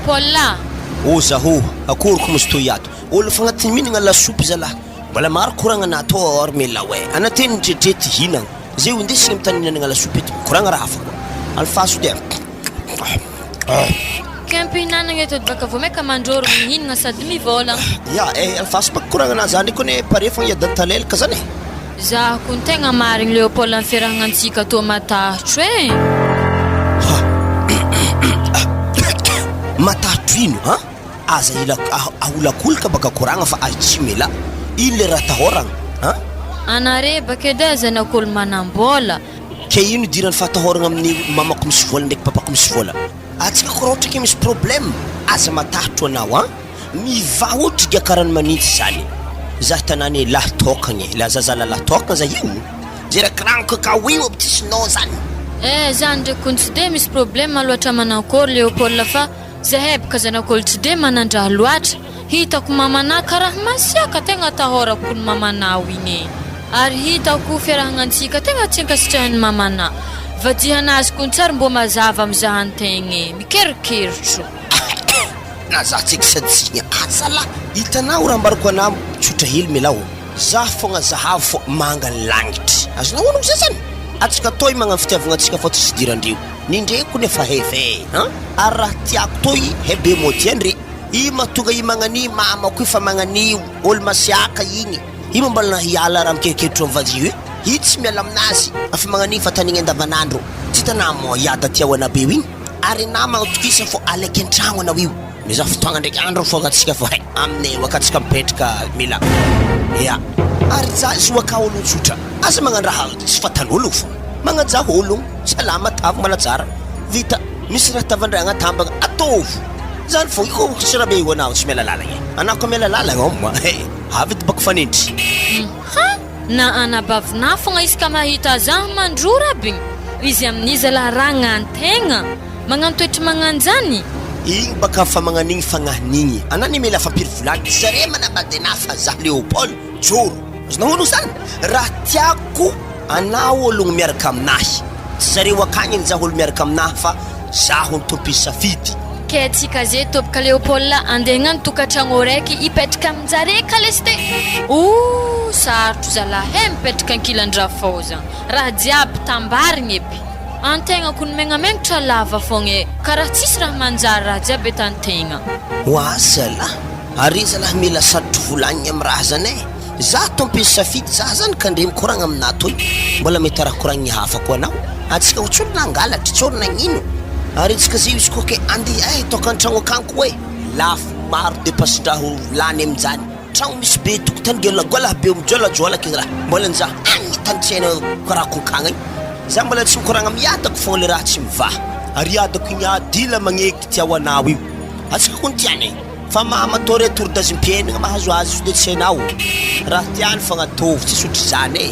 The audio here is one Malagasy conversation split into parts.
Leopold. Zaho, akory kumustoy ato. Olo fagnatiny minagna lasopy zalahy. Mbola maro koragna natao armela hoe. Anateny nitretrety hinagna. Zay ho indesigny amin'ny tany minanagna lasopy eto. Koragna raha hafa koa. Alfaso dia. Kempihinanagna eto baka vao maika mandrôro mihinagna sady mivola. Ya, alfaso baka koragna anazy zany kone pare fogna iadany talelaka zany. Za kun tegna marigny Leopold amin'ny fiarahagnantsika atao matahotro e. Matahotro ino, ha? Aza aholakolaka baka koragna fa azy tsy mela. Ino le raha tahoragna, ha? Anare baka edy zanak'olo manambola. Ke ino idiran'ny fahatahoragna amin'ny mamako misy vola ndraiky papako misy vola? Atsika koa ohatra ke misy problème. Aza matahotro anao, ha? Mivahotra giakarany manitsy zany. Zah tanany lahtokagna, la zazala lahtokagna za io. Jera kranko ka wio abtisinao zany. Zany ndraiky kun tsy de misy problème loatra manakôry Leopold fa zahay baka zanak'olo tsy de manandraha loatra. Hitako mamana karaha masiaka tegna tahorako ny mamanao igny. Ary hitako fiarahagnantsika tegna tsy ankasitrahany mamana. Vadihanazy kun tsara mbo mazava amzahantegna mikerikeritro. Za tsy kisadigna azala hitanao raha ambarako anao tsotra hely melao za fogna zahavo fo manga langitry azonao ono zay zany atsika toy magnano fitiavagna atsika fo tsy dirandreo nindreko nefa hefe ary raha tiako toy hebe modiandre i matonga i magnani mamako fa magnani olo masiaka igny i mambala hiala raha mikeritro amvadio e i tsy miala aminazy afa magnani fa tanigny andavanandro tsy tanà mo iada tiao anabe igny ary na magnatokisa fo alaiky an-tragno anao io Miza fotoagna ndraiky andro fogatsika fo aminay wakatsika mipetraka mila ya ary za zoaka olo tsotra aza magnano raha tsy fatan'olo fo magnaja olo salama tavy malatsara vita misy raha tavandragna tambagna ataovo zany fo iko tsy raha be io anao tsy miala lalagna anako miala lalagna oma avy ty bako fanindry na anabavina fogna izy ka mahita za mandrora bigny izy amin'izy la ragnan-tegna magnano toetra magnanjany igny baka fa magnanigny fagnahinigny anany mila fampiry volagny zare manabadena fa za Leopold joro azonao ono zany raha tiako anao ologno miaraka aminahy tsy zareo akagny za olo miaraka aminahy fa zaho ny tompisy safidy ke tsika zay tobaka Leopold andehana ny tokatragno raiky ipetraka aminjare kaleste sarotro zalahy mipetraka ankilan-Rafozana raha jiaby tambarigny epi antegna kun megnamengotra lava fogna karaha tsisy raha manjary raha jiaby etantegna oasala ary zalahy mila sarotro volagny amin'ny raha zany za tompisy safidy za zany kandre mikoragna aminah toy mbola mety raha koragny hafa koa anao atsika hotsolo nangalatra tsolo nagnino ary tsika zay izy koa ke andeha toka an-tragno akanko hoe lafo maro depasindraho lany amin'izany tragno misy be tokotany golagola be mijolajoalaky raha mbola nzaho agny tanitsaina karaha konkagna za mbola tsy mikoragna miadako fô le raha tsy mivaha ary iadako igny adila magneky tiao anao io atsika koa tiany fa mamatore tour d'azim-piainagna mahazo azy so de tsy hainao raha tiany fagnatovy tsy sotry zany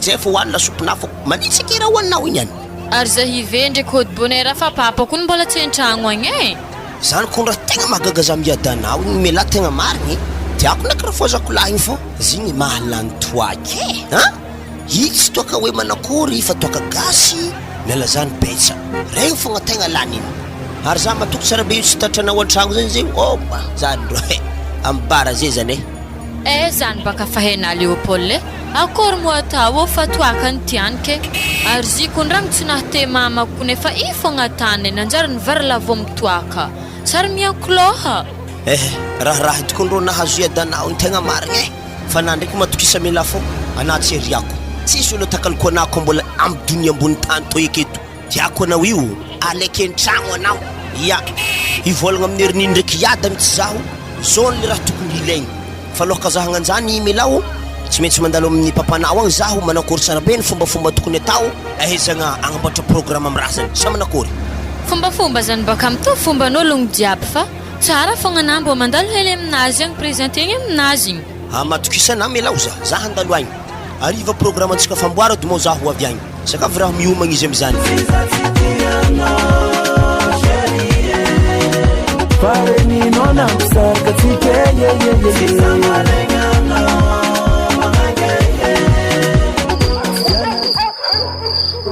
zay fa hoanina sopina fo manitsy raha hoaninao igny any ary za hive ndraiky hody bonera fa papa koa mbola tsy an-tragno agny zany koa raha tegna mahagaga za miadanao igny mela tegna marigny tiako ndraiky Rafozako lahy igny fô zigny mahalany toaky itsy toaka hoe manakory fa toaka gasy miala zany betsa regny fogna tegna lany iny ary za matoko tsara be io tsy tatranao an-tragno zany zay zany ro ambara zay zany zany baka fahena Leopold akory mo atao fa toaka ny tiany ke ary ziko ndragno tsy nahate mamako nefa i fogna tany nanjary ny vary lavo mitoaka sary miankoloha raha hitokondro nahazo iadanao ny tegna marigny fa na ndraiky matokisa mila fô anaty eriako tsisy olo takaliko anako mbola amin'ny donia ambony tany to eketo tiako anao io alaiky an-tragno anao ya ivolagna amin'ny herininy ndraiky iada mitsy zaho zone le raha tokony ilaigny fa lohaka zaho hagnanjany melao tsy maintsy mandalo amin'ny papanao agny zaho manakory tsara be ny fombafomba tokony atao ahezagna agnamboatra programme amin'ny raha zany sa manakory fombafomba zany baka mitovy fomban'ologno jiaby fa tsara fogna anao mbo mandalo hely aminazy agny présenté agny aminazy igny matokisana melao za handalo agny ariva programme antsika famboara do mo zaho avy agny sakafo raha miomagna izy am'izany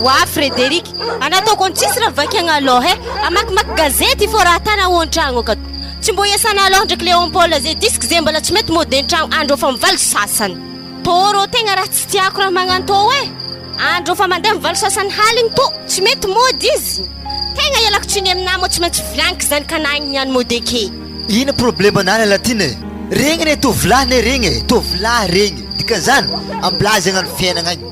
Wa Frederic, anatao kon tsisy raha vakagna aloha amakimaky gazety fô raha tana ao an-tragno akato. Tsy mbô iasana aloha ndraiky Léon Paul zay disque zay mbola tsy mety mody an-tragno andro fa mivaly sasany. Tôrô tegna raha tsy tiako raha magnantô andro fa mandeha mivaly sasany haligny to tsy mety mody izy. Tegna ialako tsiny aminamo tsy maintsy vilaniko zany kanagny niany mody ake. Ina problema nana latine? Regny ne tovolahy regny, tovolahy regny. Dikan'izany amblazy agnano fiainagna agny.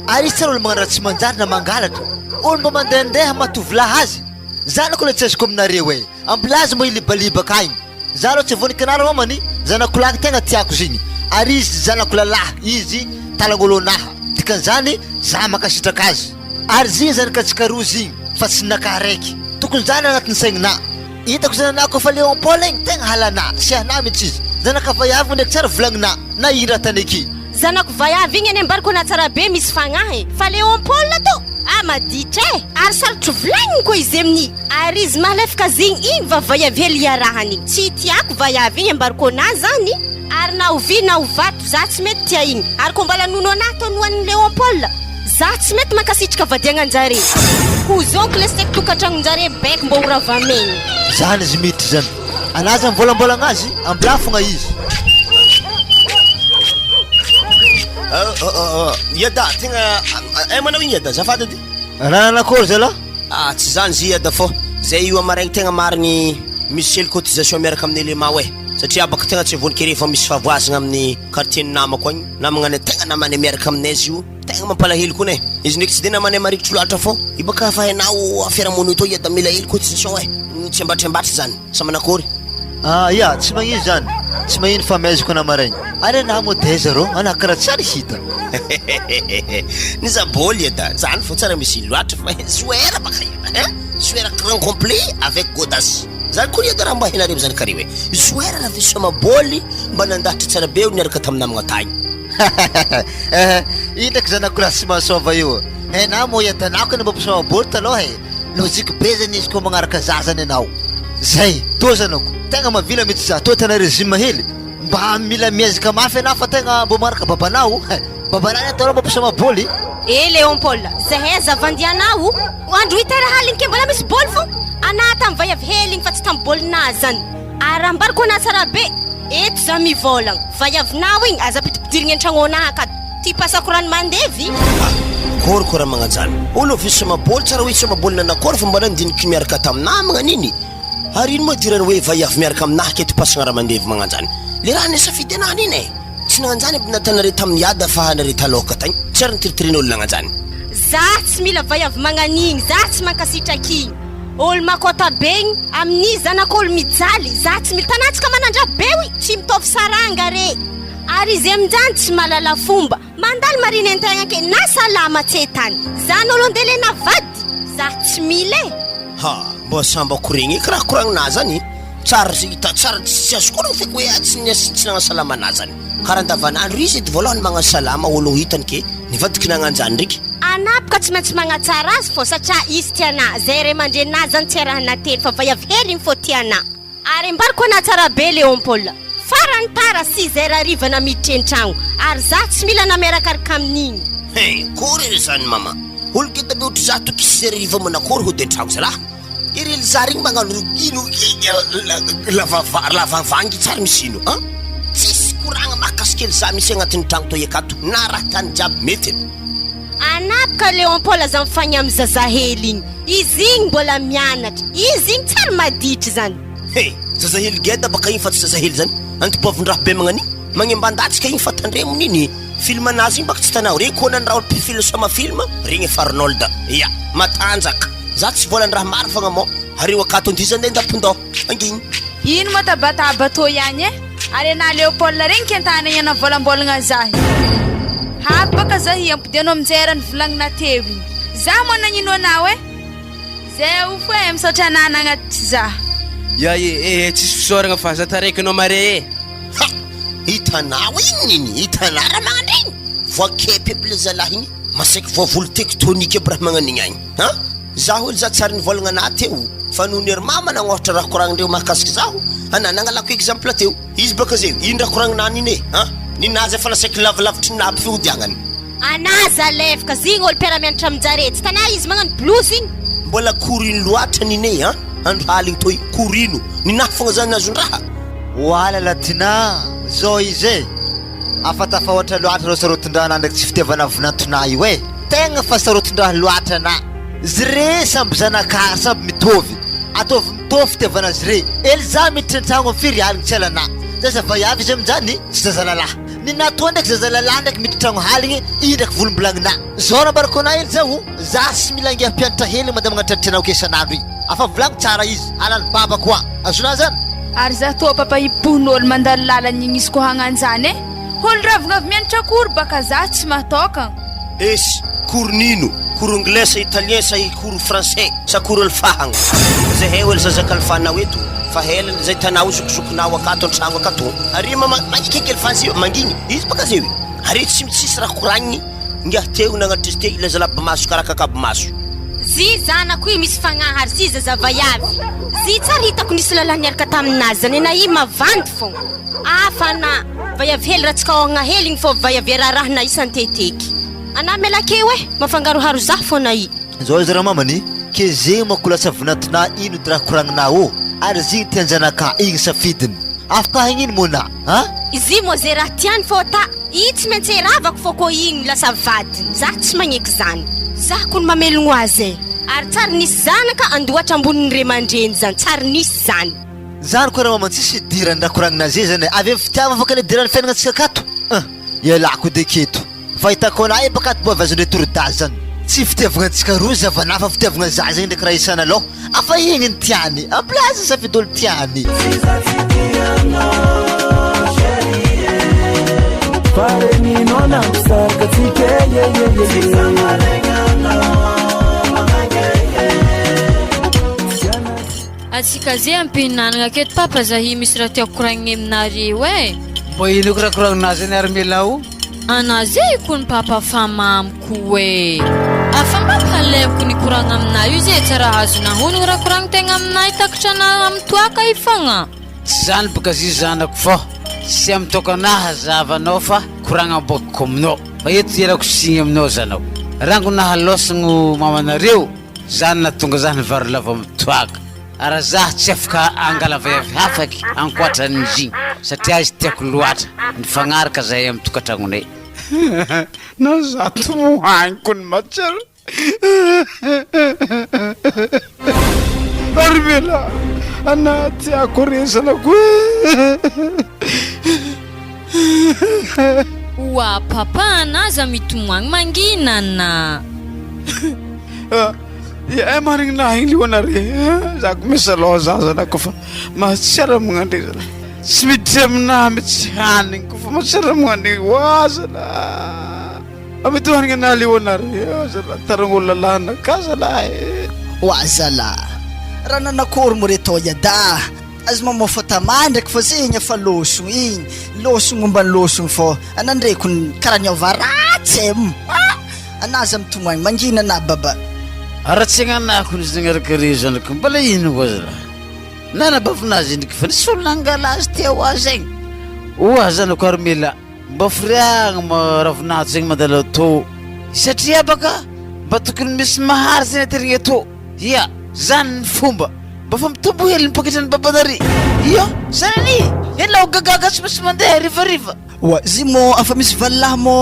Ary izy tsara olo magnano raha tsy manjary na mangalatra. Olo mba mandehandeha mahatovolahy azy. Zanako le tsy azoko aminareo amblazy mbo ilibalibaka agny. Za ro tsy voninkanareo mamany, zanako lahy tegna tiako zigny. Ary izy zanako lalahy, izy talangolonaha. Dikan'izany za makasitraka azy. Ary zigny zanakatsika roa zigny fa tsy naka raiky. Tokony zany agnatin'ny saignina. Hitako zananako fa Léon Paul igny tegna halana, sy ana mihitsy izy. Zanaka vaiavy ndraiky tsara volagnina na ira tany aky. Zanako vaiavy igny any ambariko na tsara be misy fagnahy. Fa Léon Paul to maditra ary sarotro volagniny koa izy amin'ny. Ary izy malefaka zigny igny vavaiavy hely iarahany. Tsy tiako vaiavy igny ambariko anazy zany. Ary na ovy na ovato za tsy mety tia igny. Ary ko mbala nono anahy to nohan'ny Léon Paul, za tsy mety makasitraka vadiagnan-jare. Kuzonko lesek tokatragnon-jare baik mbo horavamegny. Zany izy miditry zany. Anazy mivolambolagna azy ambilafogna izy. Yada tegna manao igny yada zafady edy. Rananakôry zala? Tsy zany zy yada fô zay io amaraigny tegna marigny misy cotisation miaraka amin'ny élément satria baka tegna tsy vonikere fa misy favoazagna amin'ny quartier namako agny. Namagna tegna namany miaraka aminay izy io tegna mampalahelo koa izy ndraiky tsy de namany marikitry loatra fô i baka fa hainao afiarahamonina to yada mila hely cotisation tsy ambatrimbatry zany sa manakôry. Ya tsy magnino zany, tsy magnino fa maiziko namaraigny. Ary anahy modèze rô anahy karaha tsara hita. Ny zaboly yada zany fô tsara misy loatra fa joueur baka io joueur grand complet avec godasse. Zany koa yada raha mba hainareo zany kare hoe joueur raha visoma boly mba nandahatra tsara be niaraka taminamagna tagny. Ino ndraiky zanako raha tsy mahasova io. Hainao mo yadanako ny mba mpisoma boly taloha lozika be zany izy koa magnaraka zazany anao. Zay to zanako tegna mavila mihitsy za to tana régime hely mba mila miezaka mafy anao fa tegna mbo maraka babanao. Babanao atao mba mpisoma boly. Léon Paul zahay zavandianao andro hitara haligny ke mbola misy boly fo anah tamy vaiavy heligny fa tsy tamy bolinazy zany. Ary ambariko anahy tsara be eto za mivolagna vaiavinao igny aza pitipidirigny an-tragno anahy akato ty pasako rano mandevy. Kory koa raha magnanjany olo visoma boly tsara hoe soma boly nanakôry fa mbana ndiniky miaraka taminamagna nini. Ary ino moa dirany hoe vaiavy miaraka aminahy ke ty pasagna raha mandevy magnanjany. Le raha nisafidy anahy iny tsy nagnanjany natanare tamin'ny yada fa hanare taloka tagny tsy ary nitiritiriny olo nagnanjany. Za tsy mila vaiavy magnanigny, za tsy mankasitraky igny. Olo makota begny amin'ny zanak'olo mijaly za tsy mila tanatsika manandra bewy tsy mitovy saranga re. Ary izy amin'izany tsy malala fomba mandalo mariny an-tegna ke na salama tsetany zan'olo andelena vady za tsy mila mbo samba koregny eky raha koragnina zany tsara hita tsara tsy azo koa feko hoe tsy nagnasalama anazy zany karaha andavanandro izy edy voalohany magnasalama olo hitany ke nivadiky nagnanjany ndraiky. Anapaka tsy maintsy magnatsara azy fô satria izy tiana zay ray aman-drenazy zany tsy arahana telo fa vaiavy hely fô tiana. Ary ambariko anahy tsara be Léon Paul farany tara 6 heures arivana miditry an-tragno ary za tsy mila namerakaraka amin'igny. Kory zany mama olo geda be ohatry za toky 6 heures ariva manakôry hody an-tragno zalahy. Irely zary igny magnano ino lavavangy tsara misy ino tsisy koragna mahakasikely za misy agnatin'ny tragno to ekato na raha tany jiaby mety. Anapaka Léon Paul za mifagny amin'ny zaza hely igny izy igny mbola mianatra izy igny tsara maditry zany. Zaza hely geda baka igny fa tsy zaza hely zany antipoavin-draha be magnany magnemban-datsika igny fa tandremon'iny film anazy igny baka tsy tanao regny konany raha mpifilo sama film regny Farnold ya matanjaka za tsy volan-draha maro fagna mo areo akato andizany ndapondô anginy. Ino matabataba to ihany ary ana Léopold regny kentana iana volambolagna zahy baka zahy ampidianao aminjay ny volagnina teo igny za moa nagnino anao zay ho fo misaotra anah nagnaty za ya tsisy fisaoragna fa za taraikinao mare hitanao igny nini hitanao raha magnan'igny voakepy aby le zalahy igny masaiky voavolo tektonike aby raha magnan'igny agny zaho olo za tsara nivolagna anah teo fa noho ny ery mama nagnohatra raha koragnindreo mahakasiky zaho anah nangalako exemple teo izy baka zay ino raha koragninany iny ninazy efa lasaiky lavalavitry naby fiodiagnany. anaza lefaka zigny olo mpiara-mianatra aminjare tsy tanà izy magnano blues igny mbola korino loatra niney a andro haligny toy korino ninafagna zany nazon-draha oala latina zao izy e afatafa ohatra loatra reo sarotin-draha na ndraiky tsy fitiavana vinantona io e tegna fa sarotin-draha loatra na zire samby zanakary samby mitovy ataovy mitovy fitiavana zire ely za miditra an-tragno amin'ny firy haligny tsy alana za zavayavy izy amin'izany tsy zazalalahy ny natoa ndraiky zazalalahy ndraiky miditra tragno haligny i ndraiky volombolagna zao nambarakona ely zao za sy mila angia mpianatra hely manda magnatratrianao kesanandro i afa volagno tsara izy alany baba koa azona zany ary za toa papa ipohin'olo mandalo lalany igny izy ko hagnanjany e olo ravagna avy mianatra akory baka za tsy matokagna esy koronino koro anglais sa italien sa koro français sa koro alfahagna zahay olo zazakalfanao eto fa helany zay tanao zokozokonao akato an-tragno akato ary magnikaiky alfanzy manginy izy baka zay ary tsy mitsisy raha koragniny ngia teo nagnatrisy te ilazalaba maso karakakabo maso zy zanako io misy fagnahy ary zy zazavayavy zy tsara hitako nisy lalahy niaraka taminazy zany na i mavandy fogna afana vayavy hely raha tsika hoagna hely igny fô vayavy raharahana isanteteky ana melakeo e mafangaroharo za fona i zao izy raha mamany ke zegny manko lasa vinantona ino ty raha koragnina ary zigny tianjanaka igny safidiny afaka hagnino mona a izy moa zay raha tiany fô ta i tsy maintsy ravako fô ko igny lasa vadiny za tsy magneky zany za kony mamelogno azy e ary tsara nisy zanaka andohatra ambonin'ny ray aman-dreny zany tsara nisy zany zany koa raha mamany tsisy dirany raha koragnina zay zany avy amin'ny fitiava afaka le dirany fiainagnatsika akato ialako deketo fa hitako ana e bakato mbo avy azondre torodazy zany tsy fitiavagnatsika roa zavana fa fitiavagna za zegny ndraiky raha isana aloha afa igny ny tiany amplaza safidy olo tiany atsika zay ampihinanagna aketo papa zahy misy raha tiako koragniny aminareo e mbo ino ko raha koragninazy any armelao ana zay kony papa fa mamiko e afa mampaleviko ny koragna aminay io zay tsara azona honogno raha koragny tegna aminay takitrana amitoaka i fogna tsy zany baka zy zanako fô sy amitokanaha zavanao fa koragna bokako aminao fa eto iarako signy aminao zanako rango nahalosagno mamanareo zany natonga zany vary lava mitoaka ara za tsy afaka angalavayavy hafaky ankoatran'ny zigny satria izy tiako loatra ny fagnaraka zahay amin'ny tokantragnonay na za tomohagniko ny matsara armela ana tiako rezanako wa papa anaza mitomoagny manginana e marigny nahy igny lionare zako misy aloha zazanako fa mahatsiara magnandre zana tsy miditra aminahy mitsy hanigny kofa mahatsiara magnandre oazana amety hanigny anahy lionare zala taragn'olo lalàna ka zalahy oazala raha nanakory mo retao iada azy mamofa tamandraky fa zegny efa losogno igny losogno momba ny losogno fô anandreko karaha niova ratsy anazy amitomagny mangina na baba ara tsy agnanako nizy nagnaraka zanako mbala ino koa zala nanabavinazy ndraiky fa nisy olona angala azy tia ho azy zegny oa zanako armela mba firiagna maravinato zegny mandala to satria baka mba tokony misy mahary zegny aterigny ato ia zany ny fomba mba fa mitombo hely nipaketrany babanary ia zanany ela gagaga tsy misy mandeha rivariva oa zy mo afa misy valahy mo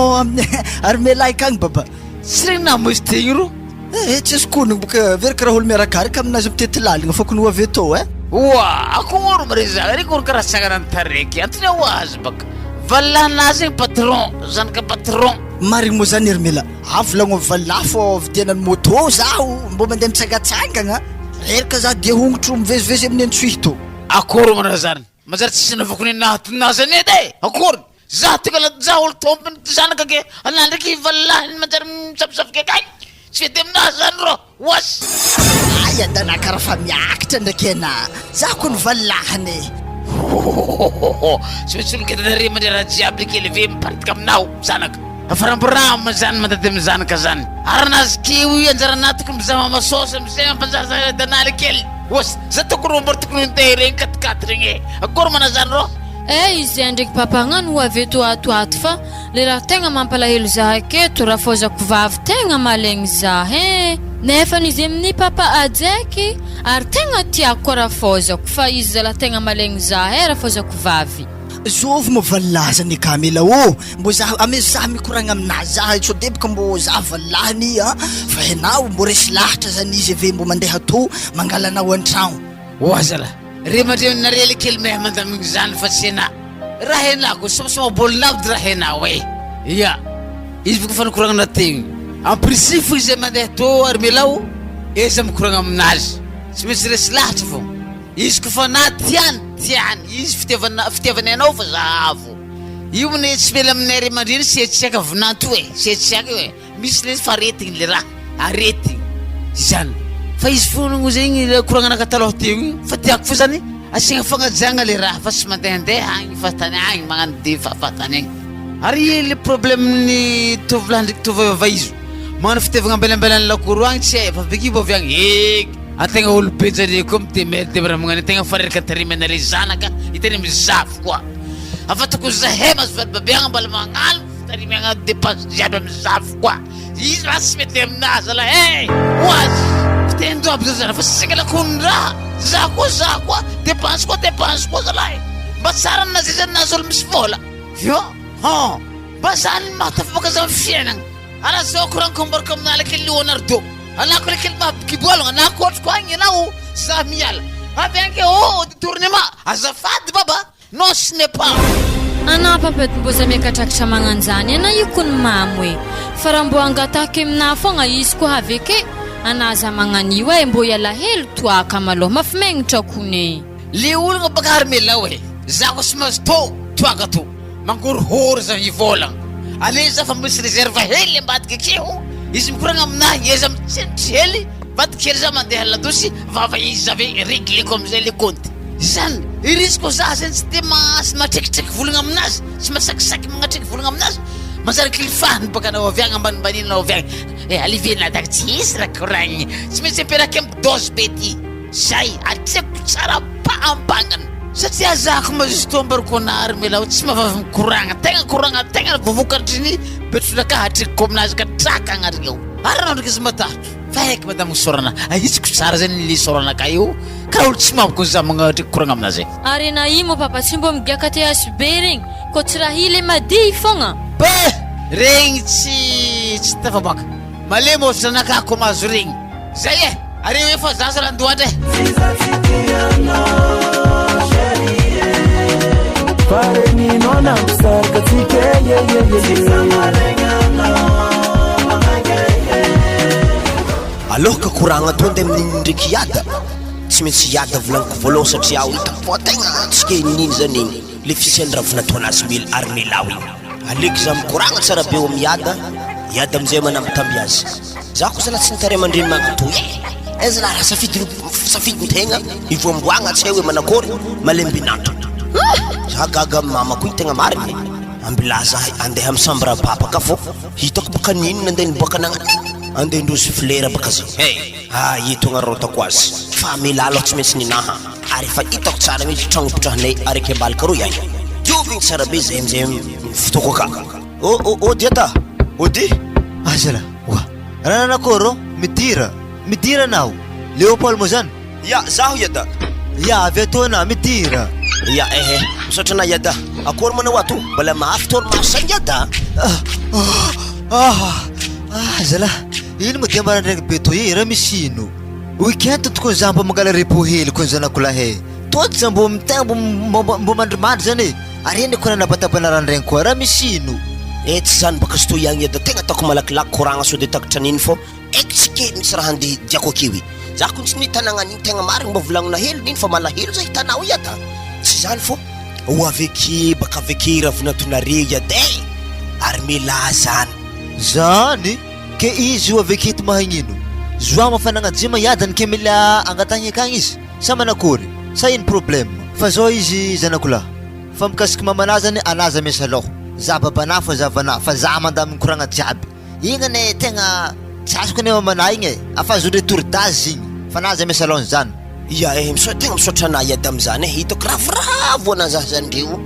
armela ikagny baba tsy regny namo izy tegny ro tsy asy konigny boka very karaha olo miarakaraka aminazy mitety laligna fa kony oavy atao oa akognoro mare zagny reky olo karaha sagnanany tareky antony ho azy baka valanazy igny patron zanaka patron marigny moa zany armela avolagno valahy fô vidianany moto zaho mbo mandeha mitsangatsangagna eraka za dia hongotro mivezivezy amin'ny antsohito akory mana zany manjary tsisy navako ny nahaton'azy any edy e akory za tegala za olo tompony zanaka ke ana ndraiky valahy manjary misafisafiky akagny tsy fety aminazy zany ro was aya dana karaha fa miakatra ndraiky ana za ko ny valahany tsy maintsy olo ketanare mandre raha jiaby le kely ve miparitika aminao zanaka afaramborama zany mandady amin'ny zanaka zany aranazy keo i anjarana tokony mizaha mamasosy amizay mampanjaradanale kely was za tokony mbola tokony ndeha regny katikaty regny e akory mana zany ro izy ndraiky papagnano ho avy eto atoato fa le raha tegna mampalahelo zah aketo Rafozako vavy tegna malegny zah nefa izy amin'ny papa ajaiky ary tegna tiako koa Rafozako fa izy zala tegna malegny zah Rafozako vavy zovy mo valazany Kamila mbo zah amezah mikoragna aminazy zah so debaka mbo zah valany fa ianao mbo resy lahatra zany izy ave mbo mandeha to mangalanao an-tragno zala re mandrenarely kely meha mandamigny zany fa tsy ana raha henako somasomabolinao raha henao ya izy boko fanakoragna nategny amprisifo izy mandeha to ary milao eza mikoragna aminazy tsy maintsy resy lahatra fô izy kofa na tiany izy fitiavany anao fa zahavo io mone tsy mela aminay re mandreny setsiaka vinanto setsiaka misy le fa aretigny le raha aretigny zany fa izy fonogno zegny koragna nakataloha teo fa tiako fo zany asiagna fagnajagna le raha fa tsy mandehandeha agny fa tany agny magnano defa fatany agny ary le problème ny tovolahy ndraiky tovavava izo magnano fitiavagna ambelambelany lakoro agny tsy hay fa beky bo avy agny eky ategna olo be jare koa mitemedy raha magnano tegna fareraka tarimana le zanaka itany mizafy koa afatako zahay mazovady babiagna mbala magnano tarimagna dépense jiaby amizafy koa izy raha tsy mety aminazy ala oazy fitendo aby zao zana fa sisaka lakony raha za koa dépense koa zalahy mba tsara nazy zany nazy olo misy vola mba zany matafabaka za fiainagna ala zao korankombarako aminala kely leonardo alako le kely mahabikibolagna anako ohatry koa agny anao za miala avy anke détournement azafady baba non ce n'est pas ana papety mbo za miakatrakatra magnanjany ana io kony mamy fa raha mbo angatako amina fogna izy koa avy ake ana za magnanio mbo iala hely toaka maloha mafimagnitra kone le ologna baka armela za ko smazy toaka to mangorohory za ivolagna ale za fa misy réserve hely ambadika akeo izy mikoragna aminahy eza mitsenitry hely vadika hely za mandeha ladosy vava izy zave régleko amizay le compte zany irisy ko za zany tsy de matraikitraiky volagna aminazy tsy masakisaky magnatraiky volagna aminazy manjary kilifahany baka anao avy agny ambanimbanininao avy agny aliviana dak tsy isy raha koragny tsy maintsy ampiaraka amin'ny dose be ty zay atreko tsara ampangana satria zako mazusto mbarako anary melao tsy mavavy mikoragna tegna vovokatry betrolaka hatreko aminazy ka trakagna reo ary anao ndraiky izy matato fa haiko madame sorana ahitsiko tsara zany le soranaka io ka olo tsy mavoko za magnatraiky koragna aminazy ary na imo papa tsy mbo migiaka te asbe regny ko tsy raha ile mady fogna regny tsy tafabaka malemo ohatrany nakako mazo regny zay areo efa za sa randoatra alohaka koragna tonde amin'iny ndraiky iada tsy maintsy iada volaniko voaloha satria aho hitako fa tegna tsy ke nininy zany igny le fisiany raha vinatao anazy mila ary milao igny aleky za mikoragna tsara be eo iada amizay manambitamby azy za ko zala tsy nitare mandreny magnatoy eza raha safidy-tegna ivoamboagna tsy hay hoe manakory malembinanto za gaga mamako igny tegna mariny ambila za andeha amy sambra papa ka fô hitako baka nininy andeha niboaka nagnany andeha ndrozy flera baka zay ito agnarotako azy fa mila aloha tsy maintsy ninaha ary fa hitako tsara mihitsy tragno pitrahanay araiky ambalaka roy agny diovigny tsara be zay amizay fitoko aka diata ody azala raha nanakôro midira nao Leopold mo zany ya zaho yada ya avy atona midira ya misaotrana yada akory manao ato mbola mahafitory masany yada zala ino mo dia marandragny be to raha misy ino weekend tokony za mbo mangala repo hely kony zanako lahe toty za mbo mitegna mbo mandrimandry zany ary eny koa nanabatabana randragny koa raha misy ino tsy zany baka sto iagny yada tegna ataoko malakilaky koragna so de takatra an'iny fô eky tsy kely misy raha andeha diako akeo za ko tsy nitanagna an'iny tegna marigny mba volagnona hely n'iny fa malahelo za hitanao yada tsy zany fô ho aveke baka aveke raha vinatonare yada ary mila zany ke izy ho aveke ty mahagnino zoa mafanagna jima yadany ke mila angatagny akagny izy sa manakory sa ino problème fa zao izy zanakolahy fa mikasiky mamana zany anaza miasa aloha za babana fa zavana fa za mandaminy koragna jiaby igny ane tegna tsy azoko ane mamana igny afa zo retour d'âge igny fa naza miasa aloha zany ia tegna misaotra anay ady am'zany hitako ravoravo anazy zandreo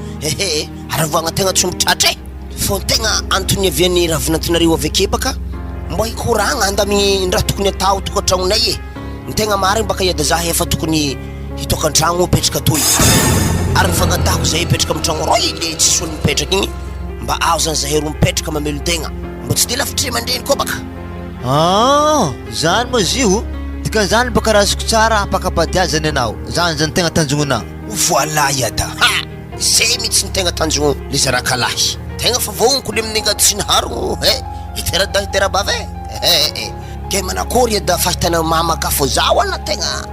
aravagna tegna tsy mitratra fô tegna antony aviany raha vinantonareo avake baka mba hikoragna anda amin'ny raha tokony atao tokantragnonay ny tegna marigny baka iady za efa tokony hitokan-tragno mipetraka toy ary nifagnatako zay hipetraka am'tragno roy le tsisy olo mipetraka igny mba aho zany zahay roa mipetraka mamelon-tegna mba tsy de lafitry mandreny koa baka zany moa zio dikan'izany baka raha azoko tsara ampakapadiazany anao zany tegna tanjognona voilà iada zay mihitsy ny tegna tanjogno le zarakalahy tegna fa vogniko le amin'ny angatsiny haro iterada-iterabava ke manakory iada fahitana mamaka fô zaho ana tegna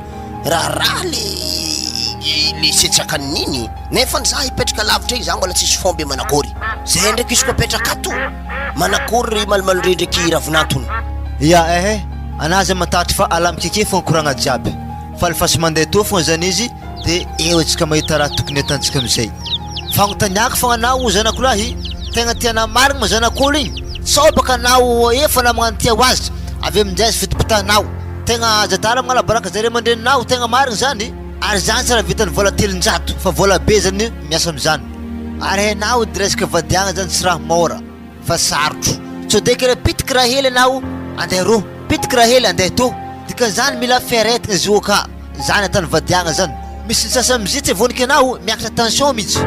raha le setsakanininy nefa ny za hipetraka lavitra igny za mbola tsisy fomby manakory zay ndraiky izy ko apetraka ato manakory malimalore ndraiky ravinantony ia anazy matatry fa alamikeke fogna koragna jiaby fa alefasy mandeha to fogna zany izy de eo antsika mahita raha tokony atantsika am'izay fagnotaniaka fogna anao zanakolahy tegna tiana marigny ma zanak'olo igny sao baka anao efa na magnano tia ho azy avy amin'izay azy fitipitanao tegna jadala magnala baraka zare mandreninao tegna marigny zany ary zany tsara vitany vola telonjato fa vola be zany miasa am'izany ary hainao diresaka vadiagna zany tsy raha mora fa sarotro so deky raha pitiky raha hely anao andeha ro pitiky raha hely andeha to dikan'izany mila fiaretigna izy io ka zany atany vadiagna zany misy sasa mizitsy vonika anao miakatra tension mihitsy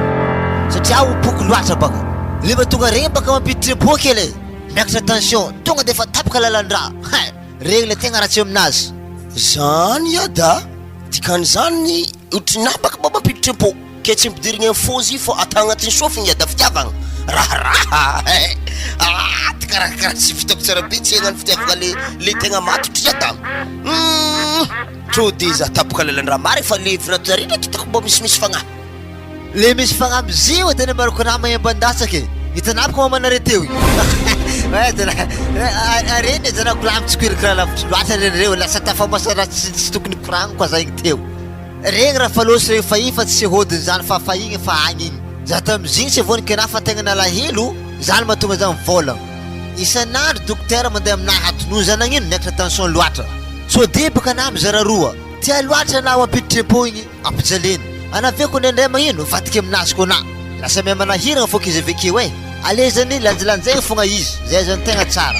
satria aho boky loatra baka leba tonga regny baka mampiditrepo kely miakatra tension tonga de fa tapaka lalan-draha regny le tegna raha tsy aminazy zany iada dikan'izany otrina baka mba mampiditrepo ke tsy mipidirigny fozy fô ata agnatin'ny sofigny iada fitiavagna raharaha karaha tsy vitako tsara be tsy hagnano fitiavagna le tegna matotry iada trody za tapaka lalan-draha mary fa le vinantonareo ndraiky hitako mba misimisy fagnahy le misy fagnahy mizio tena maroko anah magnamban-datsaka hitanah baka mamanare teo areny zanako lamitsikoiry karaha lavitry loatra renireo lasa tafamasa raha tsy tokony koragno koa za igny teo regny raha falosy regny fa fa tsy hodiny zany fa igny fa agny igny za tam'zigny tsy vonika anah fa tegna nalahelo zany mahatonga za mivolagna isan'andro dokotera mandeha aminahy hatonoy zany agnino miakatra tension loatra so de baka anah mizara roa tia loatra anah mampiditrepo igny ampijaleny anaveko ndraindray magnino vatiky aminazy ko anah lasa miha manahiragna fôka izy avekeo ale zany lanjalanjaigny fogna izy zay zany tegna tsara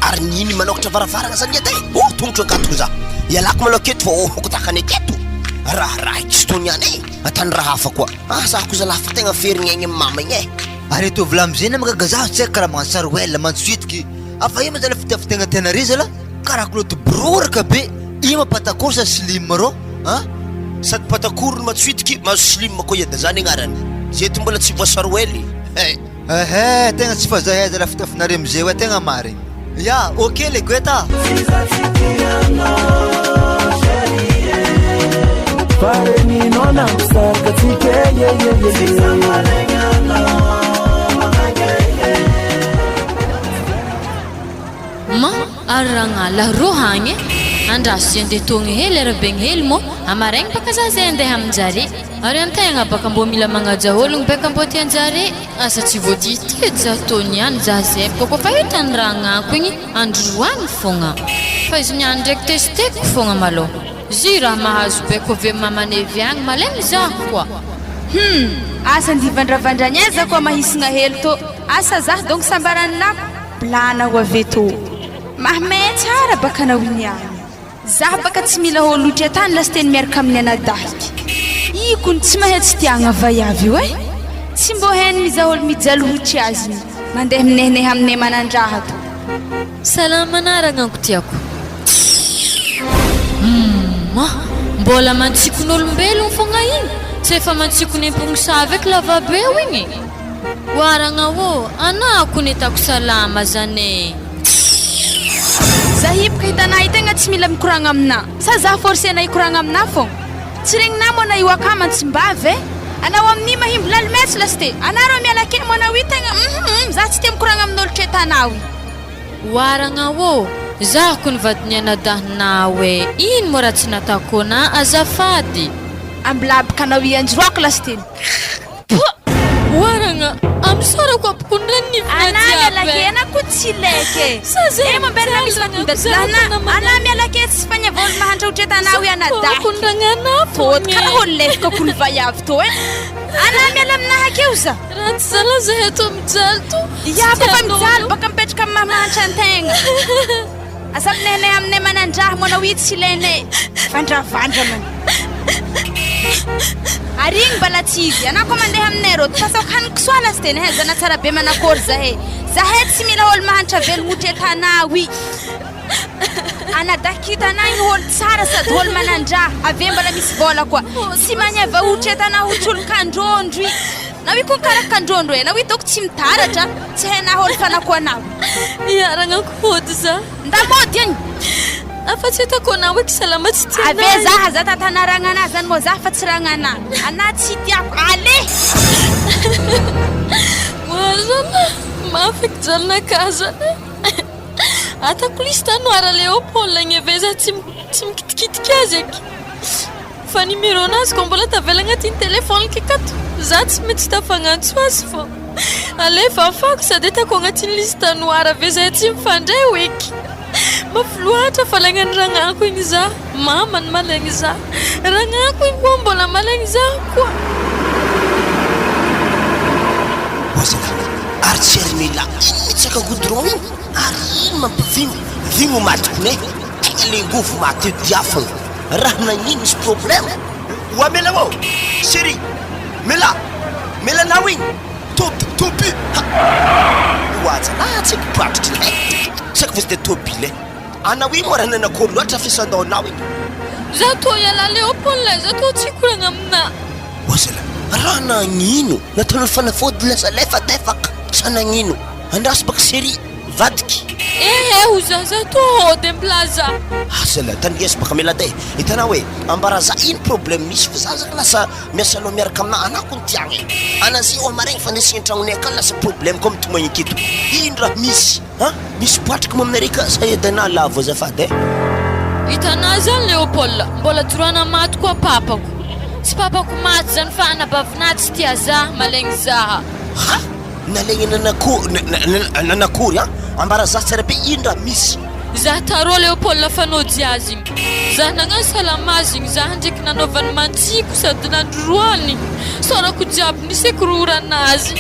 ary niny manokatra varavaragna zany iada tongotro agatoko za ialako malo aketo fa hokotakany aketo raha ikistoniany atany raha hafa koa zako zalafa tegna ferigny agny amin'ny mama igny ary to volamizena magagazaho tsy karaha magnano saroela mantsitiky afa io mazala fitiafitegna tena ry zala karaha koloty bororaka be io mapatakory sa slim rô sady patakory matsitiky mazo slim koa iada zany agnarany zeto mbola tsy voasaroely tegna tsy fazahay zala fitafinare amizay hoe tegna marigny ya ok le goeta ma ary ragnala ro hagny andraso andeha togny hely arabegny hely mo amaraigny baka za zay andeha aminjare ary antegna baka mbo mila magnaja ologno beka mbo tianjare asa tsy voadity za tony ihany za zay baka koa fa hitany raha agnako igny androany fogna fa izy niany ndraiky testeko fogna malo zy raha mahazo beko avy mamanevy agny malaigny za koa asa ndivandravandrany za koa mahisagna hely to asa zah donc sambaranako plana ho avy to mahamay tsara baka anao igny agny zah baka tsy mila holotry atany lasy teny miaraka amin'ny anadahiky ikony tsy mahay tsy tiagna vaiavy io tsy mbo hainy mizaha olo mijalohotry azy mandeha minehineha aminay manandraha to salama naragnako tiako mbola mantsikon'olombelogno fogna igny tsy efa mantsikony ampognisa avec lavabeo igny oaragna ô anako netako salama zany zahibaka hitanah itegna tsy mila mikoragna amina sa za forcé anah hikoragna amina fogna tsy regninah mo anah io akama tsy mbavy anao amin'ny mahimbo lalimetsy lasy anah rô miala kely mo anao itegna za tsy tia mikoragna amin'olo tretanao oaragna ô za ko nivadiny anadahinao ino mo raha tsy natako na azafady ambilabaka anao ianjoroako lasy teny oaragna amsarako apokondrany anah miala kely anako tsy leke e mamberina misy vatondadilana ana mialake tsy fanyavolo mahantra otretanao ianadatot karaha holefika kony vaiavy to e ana miala aminahakeo za raha tsy zala zahay ato mijaly to iafafa mijaly baka mipetraka amin'ny mahamanitra an-tegna asa minenay aminay manandraha manao ito tsy ilainay vandravandra man arigny mbala tsy izy anao koa mandeha aminay rô fasako haniko soala sy teny zana tsara be manakory zahay tsy mila olo mahantra velogno otretanao i anadakitanao igny olo tsara sady olo manandraha ave mbala misy vola koa tsy magneva otretanao otrolon-kandrondro i naho i koa karakandrondro e naho i doko tsy mitaratra tsy hainao olo fanako anao iaragna kody za ndamody agny afa tsy hitako anao eky salama tsy tiana ave zaha za tatanaragna anazy zany moa za fa tsy ragnana ana tsy tiako ale moazana mafiky jalonaka zany atako listanoara Léopold igny ave za tsy mikitikitika azy eky fa numéro anazy ko mbola tavela agnatin'ny telefôny kikato za tsy mety tafagnantso azy fô alefa afako sady atako agnatin'ny listanoara ave zay tsy mifandray oeky mafy loatra fa lagnany ragnako igny za mama ny malaigny za ragnako igny koa mbola malaigny za koa Wazana ary tsy ary mila mitsaka goudron ary ino mampivigno matiko ne tegna le ngovo maty diafagna raha nagnino misy problème wa mela wo chéri mela nao igny topi wazana tsy kupatitra Saka vës de tobile ana wi mora nana ko loatra fisandao nao igny za to yala Léopold za to tsy koragna amina wasala raha nagnino natao fanafody lasa lefa tefaka sa nagnino andraso baka série vadiky za to demplaza asala tandies baka melade itanao hoe ambara za ino problème misy fa za zaka lasa miasa lo miaraka amina anako ntiagny anazy io amaregny fandesigny antragnonay aka lasa problème comme tomagny aketo ino raha misy poatraka maminareka sa edana lavo azafady itana zany Léopold mbola joroana maty koa papako tsy papako maty zany fa anabavina tsy tia za malaigny zaha nalegny nanakory ambara za tsara be ino raha misy za taro Léopold fanody azy igny za nagnano salamazy igny za ndraiky nanaovany mantsiko sady nandroany sorako jiaby nisy ekororanazy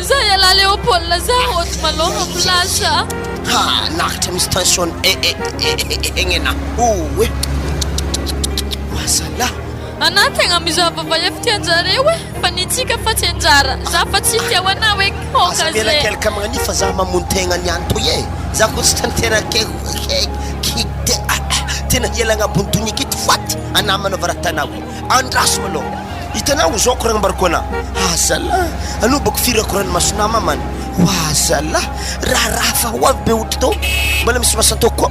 za yala Léopold za hôty malôha plasa nakatra misy tension egnena oe masala ana tegna mizava vaiavy tianjare hoe fa nitsika fa tsy anjara za fa tsy tiao anao eky hoka zay mela kelka magnani fa za mamony tegna niany toy e za ko tsy tantena tena hialagna bontony aketo faty anamana varatanao andraso malôha hitanao zao koragna mbarako ana azala aloha bako firako rano masonama man wazala raha fa hoavy be ohatra tao mbola misy masantao koa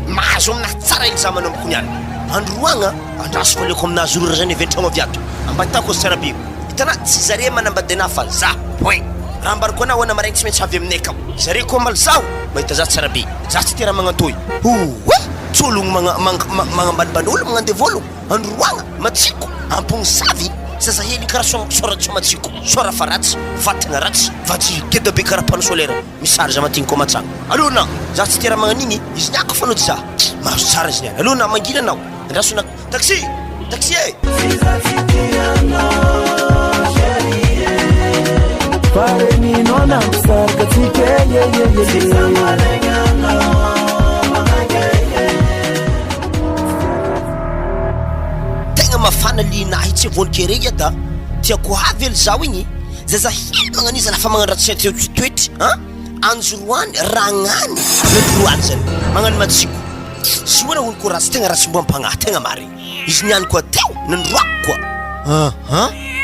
mahazo aminahy tsara igny za manao amikoniany androagna andraso valeko aminazy orora zany eventragno avy ato ambatako tsara be hitana tsy zare manambadena fa za point raha mbarako anao ana maraigny tsy maintsy avy aminay kao zare koa mal zaho mahita za tsara be za tsy tera magnantoy tsy ologno magnambanimbany olo magnande vologno androagna matsiko ampogny savy zaza hely karaha soratso matsiko sora fa ratsy vatagna ratsy va tsy geda be karaha panosolaire misarza matigny koa matsagna alona za tsy tera magnaniny izy niako fanody za mahazo tsara izy niany alona mangina anao andrasona taxi e tegna mafana linahy tsy vonikere da tiako avy ely zao igny zaza hely magnaniza lafa magnano raha tsy toetry anjoroany ragnany nadroany zany magnano matsiko sy hoana olo koa ratsy tegna ratsy mbo ampagnahy tegna marigny izy niany koa teo nandroako koa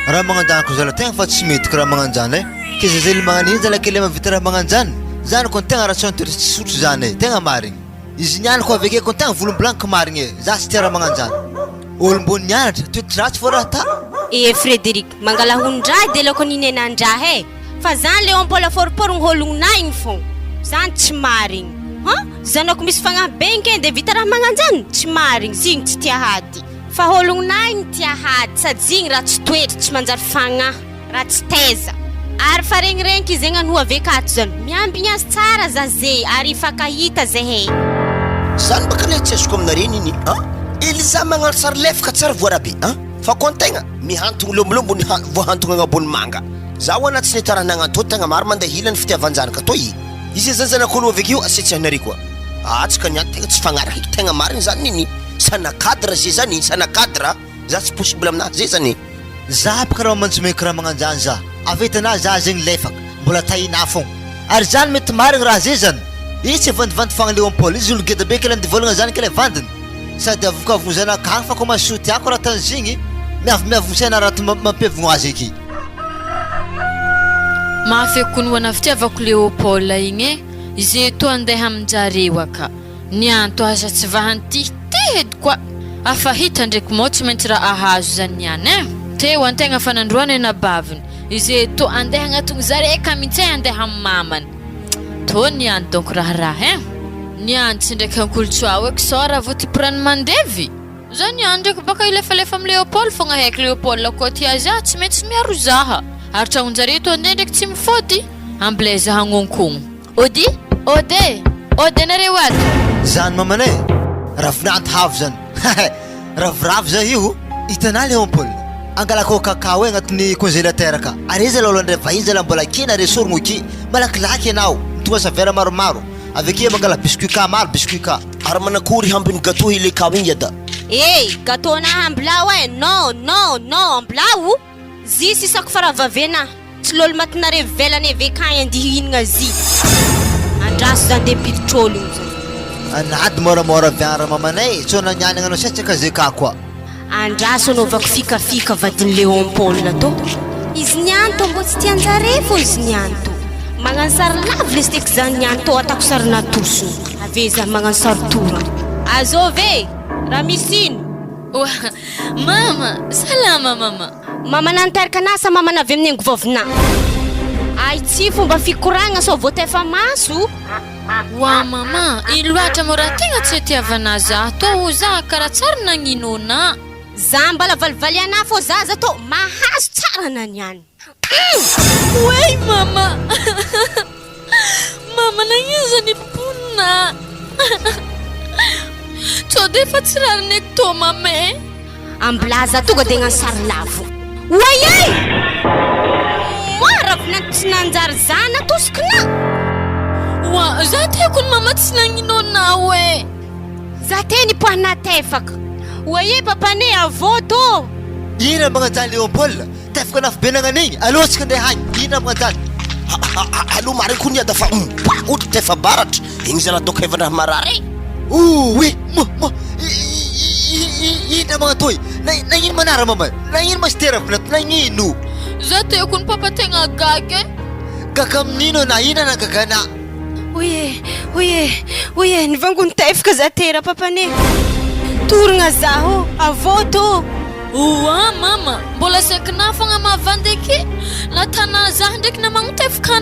raha magnanjanako zala tegna fa tsy mety ka raha magnanjany ke za zay le magnaniny zala kely mavita raha magnanjany zany koa tegna raha tsy antoery tsy sotro zany tegna marigny izy niany koa aveke koa tegna volom-blanky marigny za tsy tia raha magnanjany olombony nianatra toetry ratsy fô raha ta Frédéric mangala hundray de loko ninenandraha fa zany Léopold foriporogny holognonay igny fô zany tsy marigny zanako misy fagnabenky de vita raha magnanjany tsy marigny zigny tsy tia hady fa holognonay igny tia hady sady zigny raha tsy toetry tsy manjary fagnahy raha tsy teza ary fa regniregniko izegny anoa avekato zany miambigny azy tsara za zay ary ifakahita zahay zany baka le tsy azoko aminareny iny ili za magnano sary lefaka tsara voarabe fa ko antegna mihantogno lombolombo ny voahantogna agnabony manga za ho anaty sy netaranagna to tegna maro mandeha hilany fitiavan-janaka to izy zanjanakolo avekeo asetsahinary koa atsika niany tegna tsy fagnaraka eky tegna mariny zany niny sanakadra zay zany sanakadra za tsy possible aminazy zay zany za baka raha mantsomeko raha magnanjany za avetana za zegny lefaka mbola tahina fogna ary zany mety marigny raha zay zany izy tsy vandivandy fagna Léopold izy olo geda be kela ndivolagna zany kela vandiny sady avokavozanakagny fa ko masoty ako raha tanzigny miavosana raha mampiavogno azy eky mahafekony ho ana fitiavako Léopold igny izy to andeha aminjareo aka nianto aza tsy vahantitihedy koa afa hita ndraiky mo tsy maintsy raha ahazo zany niany teo antegna fanandroana ena baviny izy to andeha agnatony zareka mihitsy andeha amin'ny mamany to niany donc raha niany tsy ndraiky ankolontsoa eky sao raha votipirany mandevy za niany ndraiky baka ilefalefa amin'ny Léopold fogna haiky Léopold koa tia za tsy maintsy miaro zaha ary tragnonjare to andeha ndraiky tsy mifody ambilay za hagnonkogno ode nareo ato zany mamanay ravinanto havo zany ravoravo za io hitanà Léopold angalako kakao agnatin'ny congélateur ka ary izy lalao ndray vahiny zala mbola kina resorogno ki malakilaky ianao mitonga savera maromaro aveke mangala biscuit ka maro biscuit ka ary manakory hambiny gâteau ile kao igny ada gâteau na hambilao non ambilao zy sisako faravavena tsy lolo matinare velany avekany andihinagna zy andraso zany de pitrôlo igny zany anady moramora viara mamanay tsona niany agnano setsaka zay ka koa andraso anaovako fikafika vadiny Léopold to izy nianto mbo tsy tianjare fô izy nianto magnano sary lavy lesy teky zany nianto atako sarina tosony ave za magnano sary tora azove raha misy ino mama salama mama nanteraka anasa mama navy amin'ny angovovina ay tsy fomba fikoragna sao voatefa maso wa mama iloatra mora tegna tsy tiavana za to za karaha tsara nagninona za mbala valivaly ana fô zaza to mahazo tsara naniany wey mama nagn'iza ny pona to de fa tsy rariny eky to mame ambilaza tonga de gnano sary lavo waye moravina tsy nanjary zana tosikina wa za tekony mama tsy nagninona we za teny poana tefaka waye papane avô to ina magnanjany Léopold tefaka anafo be nagnan'igny alohatsika andeha hagny ina magnanjany aloha mariny ko niada fa ohatra tefa baratra igny zala doko hevandraha marary oui ina magnatoy nagnino manara mama nagnino masiteravinat nagnino za tekony papa tegna gaga gaga aminino na ina na gagana oye nivangony tefaka za tera papane toragna zaho avô to oa mama mbola saikina fogna mahavandeky latana za ndraiky namagnotefaka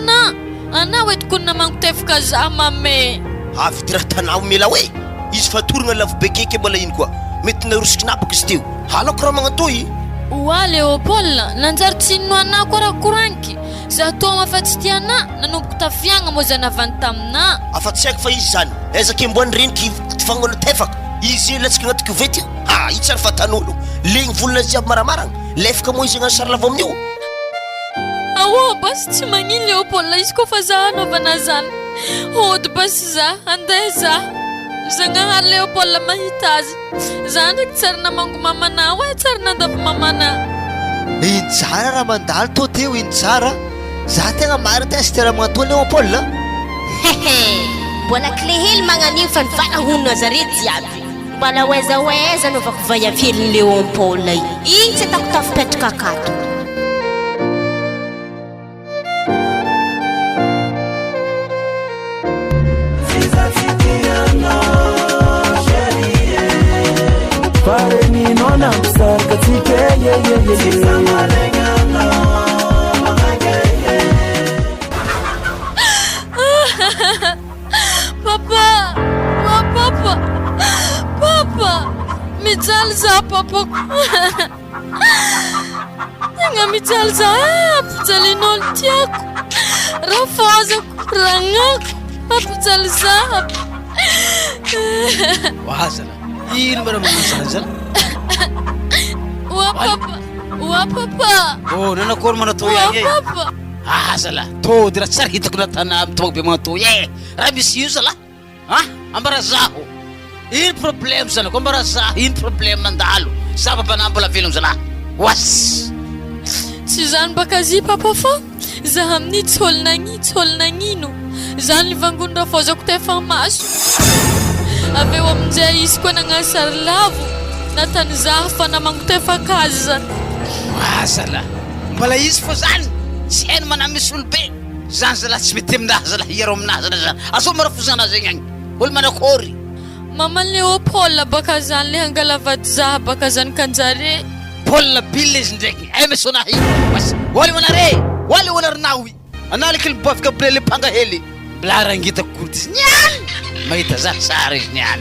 ana oetikony namagnotefaka za mame avy ty raha tanao mila hoe izy fa toragna lavo bekeke mbola ino koa mety narosikinapaka izy teo halako raha magnatoy oa Léopold nanjary tsy inno ana koa raha koraniky za to mafa tsy tiana nanomboky tafiagna moa zany avany tamina afa tsy haiko fa izy zany ezaka imboany reniky tifangona tefaka izy latsika agnaty kovety io tsara fa tanolo legny volona ziaby maramaragna lefaka moa izy agnano sary lavo amin'io awo basy tsy magnino Léopold izy koa fa za anaovana zany ody basy za andeha za zagnahary Léopold mahita azy za ndraiky tsara namango mamana hoe tsara nandavy mamana iny tsara raha mandalo to teo iny tsara za tegna mariny tegna sy tera magnatoa Léopold mbola clé hely magnan'igny fa nivalahonona zare jiaby mbala hoeza anaovako vaiaveliny Léopold igny tsy atako tafipetraka akato Papa mijaly za papa Tegna mijaly zahab, jalin'olo tiako. Rafozako, ragnako, mampijaly zahab. Wazala. Ino ba naman ang zala? Wa papa. Oh, nanakor mo na to yan eh. Wa papa. Zala. To, dira tsar hita ko na tanam tuwag mga to ye. Rabis yun zala. Ha? Ambara zaho. In problem zala. Kumbara zaho, in problem mandalo. Saba ba na ambula film zala? Was. Tsy zany baka zy papa fa zaho amin'ny tsy olona gnino zany livangony Rafozako tefa maso avy eo amin'izay izy koa nagnano sary lavo natany zaho fa namango tefakazy zany. Zala. Mbala izy fo zany. Tsy hainy mana misy olobe. Zany zala tsy mety aminazy zala hiaro aminazy zala zany. Azo marafozana zegny agny. Olo manakory. Maman Léopold baka zany le hangalavady zaho baka zany kanjare. Paul Bill izy ndraiky. Emesonahy. Wali manare. Wali wanarnawi. Analiky libafika brele panga heli. Blarangita kurtis. Nyan. Mahita za sari nyan.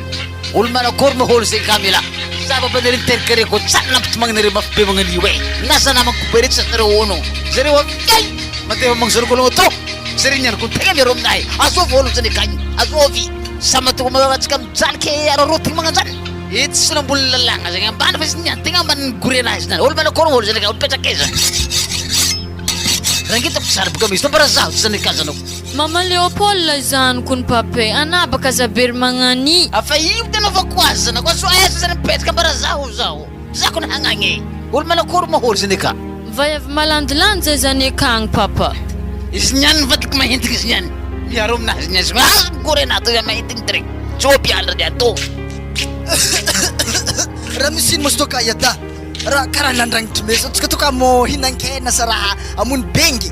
Olo manakory maholo zegny kamila. Saba ba nila interkare ko saan naptumang nila mafabe mga niwe. Nasa naman kuperit sa narono. Sari wa kay. Mateo mang saro ko lang ito. Sari nyan kung taga niya romnay. Aso volong sa nikany. Asovi. Sama to mga katsikam dyan kay araroting mga dyan. It's lang lang. Kasi nga paano pa siya. Tingnan ba ng gurinahis na. Olo ba na korong sa nika. Olo peta kesa. Rangit ako sarap kami. Ito para sa nikasa no. Mama Léopold zany kun pape ana baka zabir mangani. Afayim na navakwasa na kwa so ayos sa pet ka para zaho. Zako na hangangi. Olo man ako mahol sa nika. Vayav malandlanja zany kang papa. Isnyan vatik mahintig isnyan. Yarom na isnyan. Gure na to yung mahinting trick. Chopi ala diyan to. Ramisin mo sto kaya da. Karalan rang tumeso. Tsaka to ka mo hinangkena sa raha amun bengi.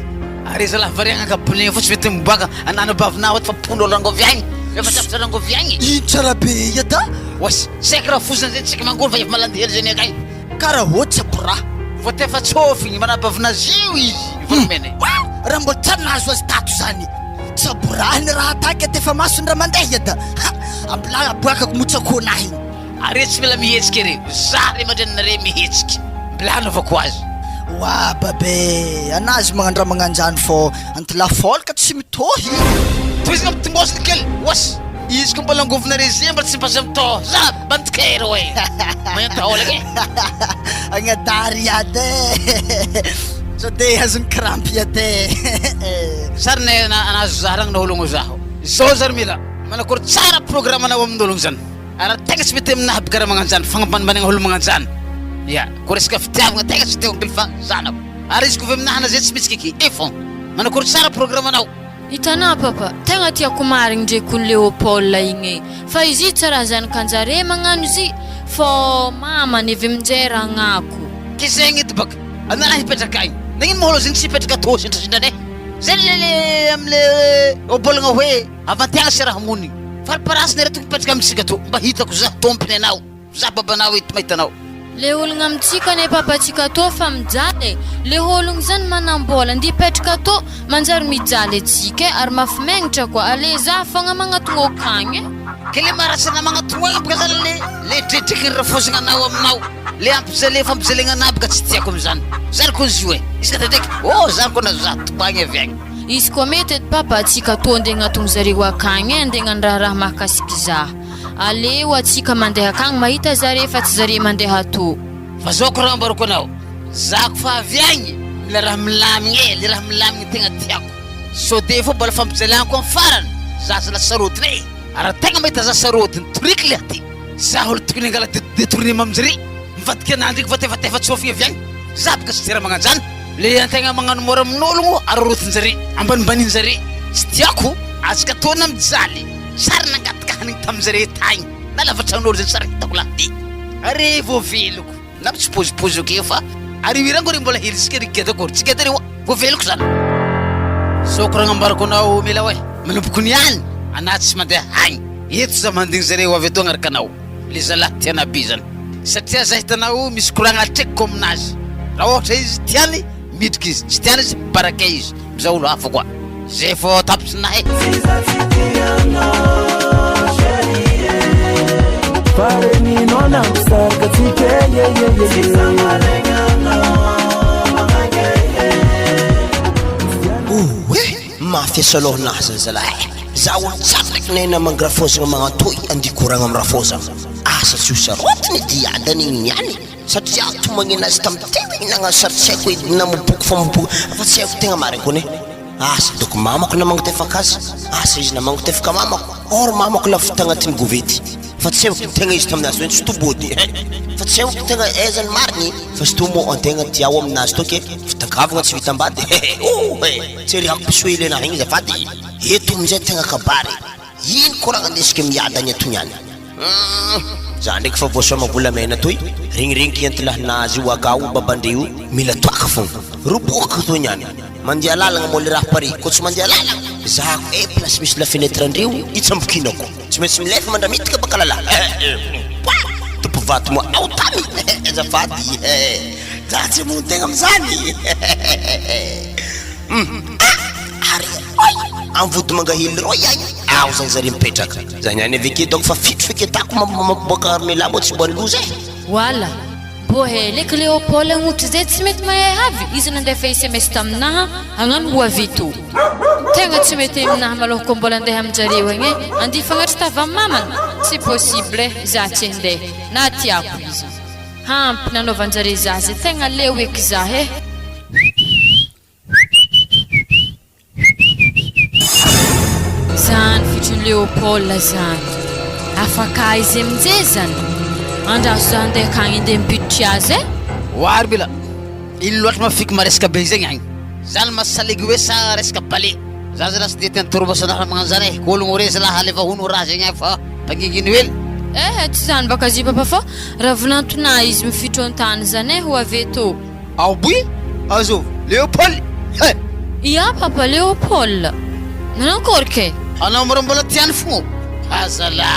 Ari salah vari ang kapunin fo swetem baga anano bavnawat fa puno lang govyang. Ya matapsa lang govyang. Ichara be ya da. Was sekra fusan zet sik mangol fa malandi helzene kay. Kara wotsa pura. Vote fa chofi mana bavna ziwi. Vumene. Rambol tana so status ani. Sa burahan raha take te fa masun ramandeh ya da. Ambla buaka kumutsa ko nahi. Ari smela mi hetskere. Sari maden na re mi hetski. Blano fa kwaz. Wa babe, anazy magnandra magnanjany fô antla fôl ka tsy mitohy. Twis ngam tingos kel. Was. Is kung palang governor December si pasam to. Sa bantkero eh. Mayan tao lagi. Ang adari ade. So de hasn't cramp yate. Sar ne na anazarang nahulong usaho. So sar mila. Manakor tsara programa na wamdulong san. Ara tegas bitim na habkara mangansan fangapan maning hulong mangansan. Ya, kores ka ftiam nga tegas tiong bilfang sanap. Aris ko vem na zet smitskiki ifon. Manakor tsara programa na. Itana papa, tenga tia kumaring je kun Léopold la inge. Fa izi tsara zany kanjare mangano zi. Fo mama ni vimjera ngako. Kisengit bak. Anala hipetakay. Nangin mo holo si petka to sintasindane. Zelele amle obol nga we. Avantiang sira hamuni. Farparas nere tu petka msikato. Bahita ko za tompne naw. Za babanaw it may tanaw. Le ologna amintsika ne papatsika to fa mijaly le ologno zany manambola ndi petraka to manjary mijaly atsika ary mafimagnitra koa ale za fagna magnatogna akagny kele marasana magnatogna abaka zany le tretriky ny rafozana anao aminao le ampizale fampijalena anabaka tsy tiako amizany zany koa izy hoe izy ka tadraiky zany koa na za tobagny avy agny izy koa mety edy papa atsika to andeha agnatogno zareo akagny andeha raha mahakasiky za aleo atsika mandeha akagny mahita zare fa tsy zare mandeha to fa zao ko raha ambarako anao zako fa avy agny le raha milamigny tegna tiako so de fo mbola fampijalako amin'ny farany za zala sarotiny ara tegna mahita za sarotiny toriky le aty za olo tokony angala détournement amizary mivadiky anandriky vatefatefa tsofigny avy agny za baka sy tera magnanjany le antegna magnano mora amin'ologno arotinjare ambanimbaninyjare tsy tiako atsika tona mijaly sary nangataka hanigny tamizare tagny na lavatragn'olo zany sary hitako lahty are voaveloko na tsy pozipozy ake fa ary irango re mbola helitsika riketako tsy kety re voaveloko zany soko raha ambarako anao mila hoe manompoko niany ana tsy mandeha agny eto za mandigny zareo avy ato agnaraka anao le zalahy tiana be zany satria za hitanao misy koragna trekiko aminazy raha ohatra izy tiany midriky izy tsy tiany izy baraka izy miza olo hafa koa zay fo tapisinahy Fareni nona msarka tike ye mafiasa lohanazy zalahy za olo tsapaky nena mangrafozagna magnatoy andikoragna am rafozagna asa tsy ho sarotiny diadany igny niany satria to magnena azy tamy teo igny nagnano saritsy haiko hoe namoboky fa moboky fa tsy haiko tegna mariny kone asa doko mamako namangatefaka azy asa izy namangatefaka mamako or mamako lafita agnatin'ny govety fa tsy haiko tegna izy taminazy hoe tsy tobody fa tsy haiko tegna aizany mariny fa sy tomo antegna tiao aminazy toke fitangavagna tsy vitambady tsy riako pisoe ilena igny zafady eto amizay tegna kabary ino koragna andesika miadany ato niany za ndraiky fa voasoamavolamena toy regniregniky antilahinazy io agao babandreo mila toaka fogna roboka to niany mandeha lalagna moa le raha pare ko tsy mandeha lalagna zako place misy la fenetre andreo itsambokinako tsy maintsy milefa mandramitika baka lalagna topo vato moa ao tamy zafady za tsy mono tegna amizany ary amvody mangahely roy agny ao zany zare mipetraka za niany aveke donc fa fitro feketako maboaka armela moa tsy mbony loza wala mbo heleka Léopold agnoty zay tsy mety mahay avy izy nandefa SMS taminaha agnano ho avy to tegna tsy mety aminaha maloha ko mbola andeha aminjareo agny andi fagnatry tava mamana tsy possible za tsy andeha na tiako izy hampy nanaovanjare za zay tegna leo eky za zany fitron'ny Léopold zany afaka izy aminjay zany andraso za andeha akagny andeha mipiditry azy wary bila ino loatra mafiky maresaka be zegny agny zany masalegy hoe sa resaka bale za zany tsy de tiany torobasanaha magnano zany ko ologno rezy laha alefa hono raha zegny agny fa mpangingino hely tsy zany baka zy papa fa raha volantonà izy mifitro an-tany zany ho avy to ao boy azo Léopold ia papa Léopold nanankory ke anao mbola tiany fogno azala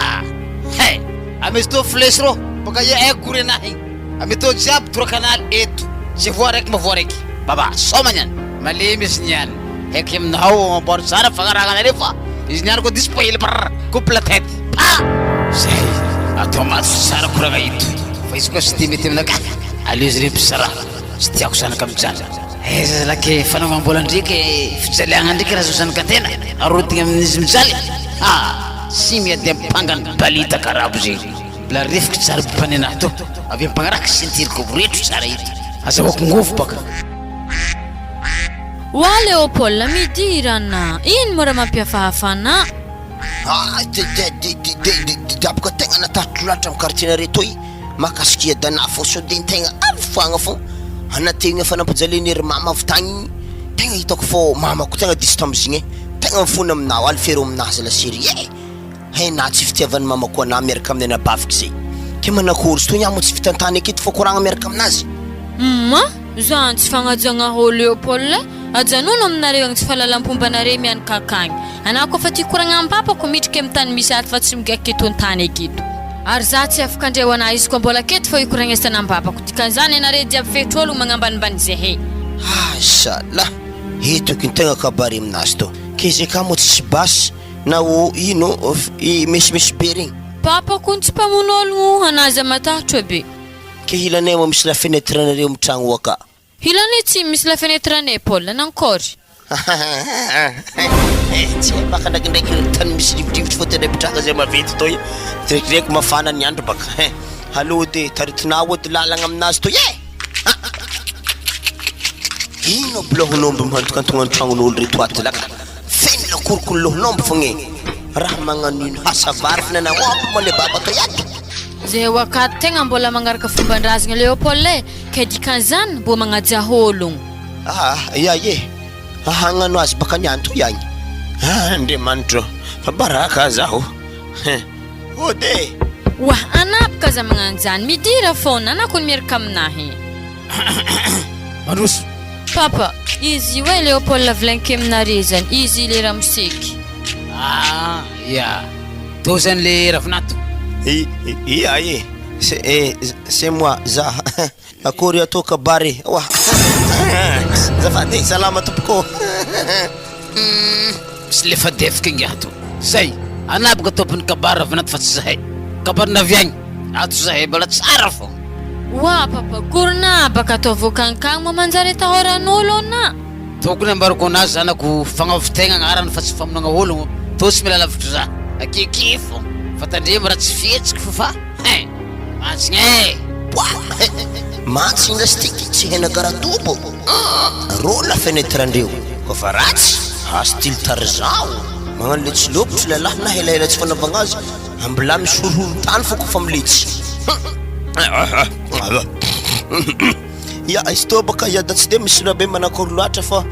amisy to flesy ro baka ia aiko renahy igny amy to jiaby torakanal eto tsy voa raiky mavoa raiky baba soma niany malemy izy niany haiko aminao amboary tsara fagnaragana re fa izy niany ko dispahely par coupe la tête zay atao maty tsara koragna ito fa izy koa sy ty mety aminaka aleo izy re mpisara sy tiako zanaka amijany zazalake fanamambola ndraiky fijaliagna ndraiky raha zo zanaka tena arodigna amin'izy mijaly sy miady ampangany balita karabo zegny la refiky tsara bipanianahy to avy ampagnaraka sentiriko retro tsara ito azahoako ngovo baka wa Léopold midirana ino mora mampiafahafana dabaka tegna natatro latra am quartier-nare toy makasikia dana fo sode tegna avy foagna fo anategna fanampijaliany ery mama avy tagny tegna hitako fo mamako tegna diso tamizigny tegna mifona aminao alifero aminazy la série na tsy fitiavany mamako ana miaraka amin'ny anabaviky zay ke manakory sy toy amo tsy fitantany aketo fo koragna miaraka aminazy zany tsy fagnajagna ho Léopold ajanono aminareo agny tsy fahalalam-pombanare mianika akagny anao koa fa ty koragna ampapako midriky amy tany misy aty fa tsy migaky eto an-tany aketo ary za tsy afaka andreo anahy izy koa mbola aketo fa ikoragnesana ampapako dikan'izany anare jiaby fetrolo magnambanimbany zay he sala etoko tegna kabary aminazy to ke zay ka mo tsy basy na o ino mesimesy be regny papako tsy mpamon'ologno anazy amatahatra be ke hilanay mo misy la fenetre nareo mitragno aka hilany tsy misy la fenetre anay Paul nankory tsy baka ndraikindraiky tany misy rivodrivotry fo tena mitranga zay mavety toy direkireky mafana ny andro baka aloha de taritinao ody lalagna aminazy toy ino bilohonomby mihantokantonga tragnon'olo reto aty laka feny lakoroko ny lohonomby fogny raha magnano ino hasavary finanagnomby mo le baba toy ato zay wakaty tegna mbola magnaraka fomban-drazagna Léopold ke dikan'izany mbo magnaja ologno ia hagnano azy baka niany toy agny andriamanitro fa baraka zaho ode wa anapaka za magnano zany midira fona anakony miaraka aminahy mandroso papa izy hoe Léopold lavlanky aminare zany izy le raha miseky ia to zany le ravinato c'est moi za akory ato kabary wa zafady salama tompoko sy le fadefika ingy ato zay anabaka tompony kabary ravinato fa tsy zahay kabary naviagny ato zahay mbola tsara fo wa papa korona baka atao voakanikagny mamanjary tahoran'olo ana tokony ambarako anazy zanako fagnavitagna agnarany fa tsy famonoagna ologno to tsy mila lavitra za akekefo fatandremo raha tsy fihetsika fo fa mantsina e mantsina lastiky tsy hena garatobo rola fenetrandreo kofa ratsy astily tarzao magnano le tsy lopotry lalahy na elaela tsy fanaovagna azy ambilà misororo-tany fo kofa militsy ya izy tô baka iada tsy de misy rabe manakory loatra fa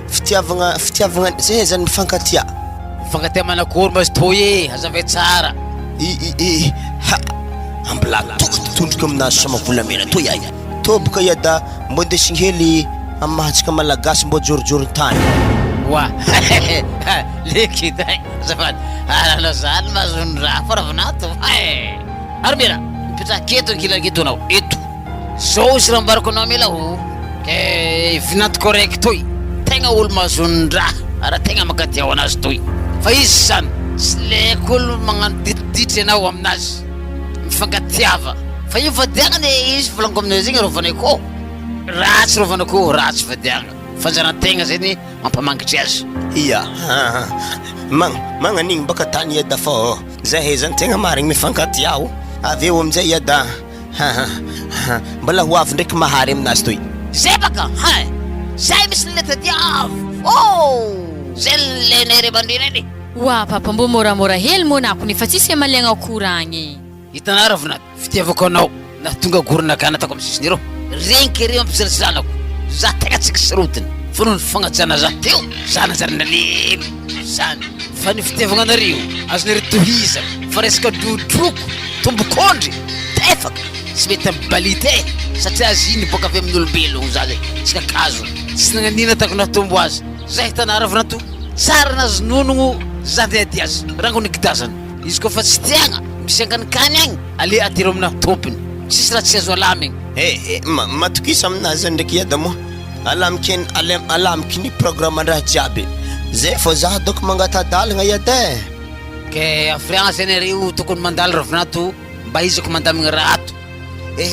fitiavagna zay zany mifankatia manakory mazy tô e azave tsara ambilà tondroka aminazy samavolamena to iahy tô baka iada mbô ndesigny hely amy mahatsika malagasy mbô jorijorin-tany wa lekiday azafady arana zany mazony raha fa ravinato ary mira mipetraha keto ankilaketo anao eto zao izy raha mbarako anao mila ho ke vinanto correct toy tegna olo mazony-draha ara tegna makatiao anazy toy fa izy zany tsy leko olo magnano ditiditry anao aminazy mifankatiava fa io vadiagnany izy volanko aminay zegny rovanay ratsy rovanako ratsy vadiagna fanjaran-tegna zany mampamangitry azy iya magnanigny baka tany iada fa zay zany tegna marigny mifankatiao aveo amizay iada mbala ho avy ndraiky mahary aminazy toy zay baka zay misy leta diavo zay lenere bandinany wa papa mbo moramora hely monakony fa tsisy amaliagna koragny hitanao ravinato fitiavako anao na tonga goronaka natako amy sisiny reo renky reo ampisaritranako za tegna tsika sarotiny fa noho ny fagnajana za teo zanazarina lelo zany fa ny fitiavagna anareo azonare tohizana fa resaka dodroko tombokondry tefaka tsy mety amy balite satria azy iny boka avy amin'olombelogno za zay tsika kazo tsy nagnanina tako natombo azy za hitanao ravinato tsara nazy nonogno za ndeady azy rango nikidazana izy koa fa tsy tiagna misy anganikany agny ale atero amina tompony tsisy raha tsy azo alamigny matokisa aminazy zany ndraiky iada mo alamikiny programme-ndraha jiaby zay fô za doko mangatadalagna iada ke afriagna zany areo tokony mandalo ravinato mba izako mandamigny rato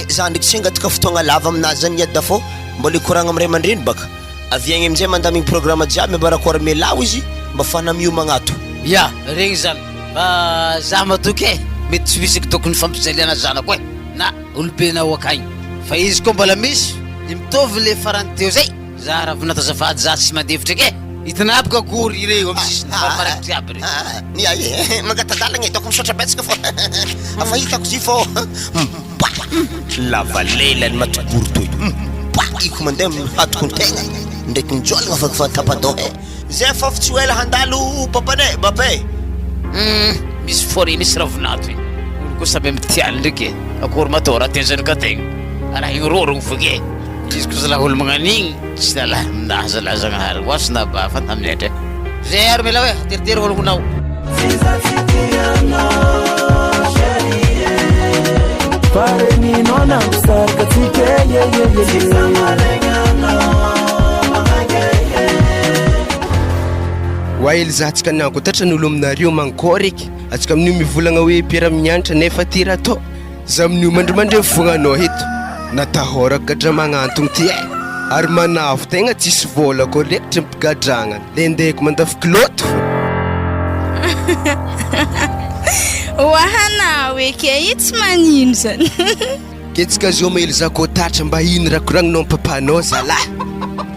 za ndraiky tsy angataka fotoagna lava aminazy zany iada fô mbola koragna amy ray aman-dreny baka aviagny amizay mandamigny programme jiaby mbarakôra melao izy mba fanamio magnato ya regny zany za matoky mety tsy misy tokony fampijaliana zanako na olobenao akagny fa izy koa mbola misy ny mitovy le farany teo zay za ravinato azafady za tsy mandevitra ke hitanao baka gory ireo amy sisiny maraikitry aby re mangatadalagna hitako misaotra betsaka fô afa hitako zy fô lava lelany matogory toy iko mandeha mihatoko ny tegna ndraiky mijolagna fa tapadon zay fa fa tsy ho ela handalo papanay babe misy fore misy ravinato olo koa saby amy tialy ndraiky akory matao raha tianzanaka tegna araha ignororogno foke izy koa zalahy olo magnanigny tsy lalahy aminazy zalahy zagnahary oasina ba fa taminatra zay ary mila hoe teritery ologonao waily za atsika nankotatra n'olo aminareo mankoreky atsika amin'io mivolagna hoe piara mianatra nefa ty raha to za amin'io mandrimandre fognanao eto natahoraka gadra magnantogny ty ary manavo tegna tsisy vola ko rekitra mpigadragna le ndeko mandafiky loto wahana weke itsy manino zany ketsika zao maily za ko tatra mba ino raha koragninao papanao zalahy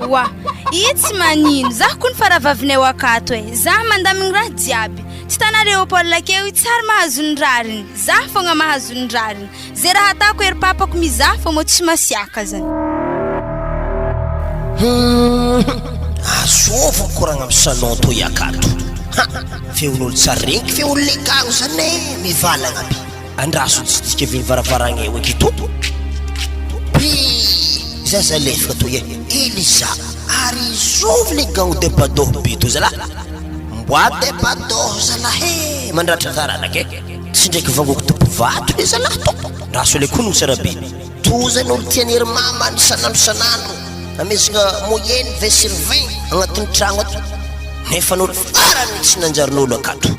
wa itsy manino za kony faravavinay akato za mandamigny raha jiaby tsy tanareo Paul keo itsary mahazony rariny za fogna mahazony rariny zay raha atako ery papako mizaha fô mo tsy masiaka zany azova koragna amy salon toy akato feon'olo tsara regny feon'olo legano zany mivalagna aby andraso tsitsika viny varavaragna eo akito za lefaka toy Elisa ary zovy legano debado bito zalahy mboa debado zalahy mandratra taranake tsy ndraiky vangoko topo vato le zalahy to raso le konogno tsara be tozan'olo tianery mamany sanandro amezagna moyenne 20/20 agnatin'ny tragno ato nefa n'olo farany tsy nanjarin'olo akato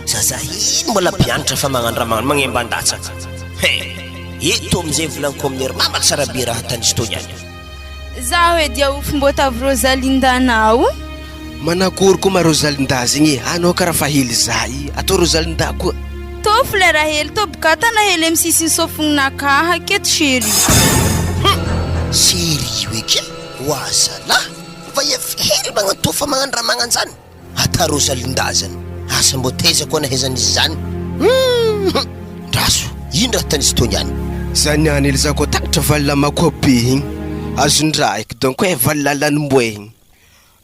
zaza ino mbola mpianatra fa magnano raha magnemban-datsaka eto amizay volaniko amin'ny ery mama tsara be raha tanisy tony any za hoe dia fomba tavy Rosalinda anao manakory koa ma Rosalinda zegny anao karaha fahely zay atao Rosalinda koa to flera hely to bokatana hely amin'ny sisiny sofonaka haketo chéri Chéri weky wazala fa hely magnanto fa magnano raha magnanjany ata Rosalinda zany asa mbo teza koa nahezan'izy zany draso ino raha tanisy tony zany any ely za koa takatra vallalamako be igny azondraiky donc hoe valalalanimboe igny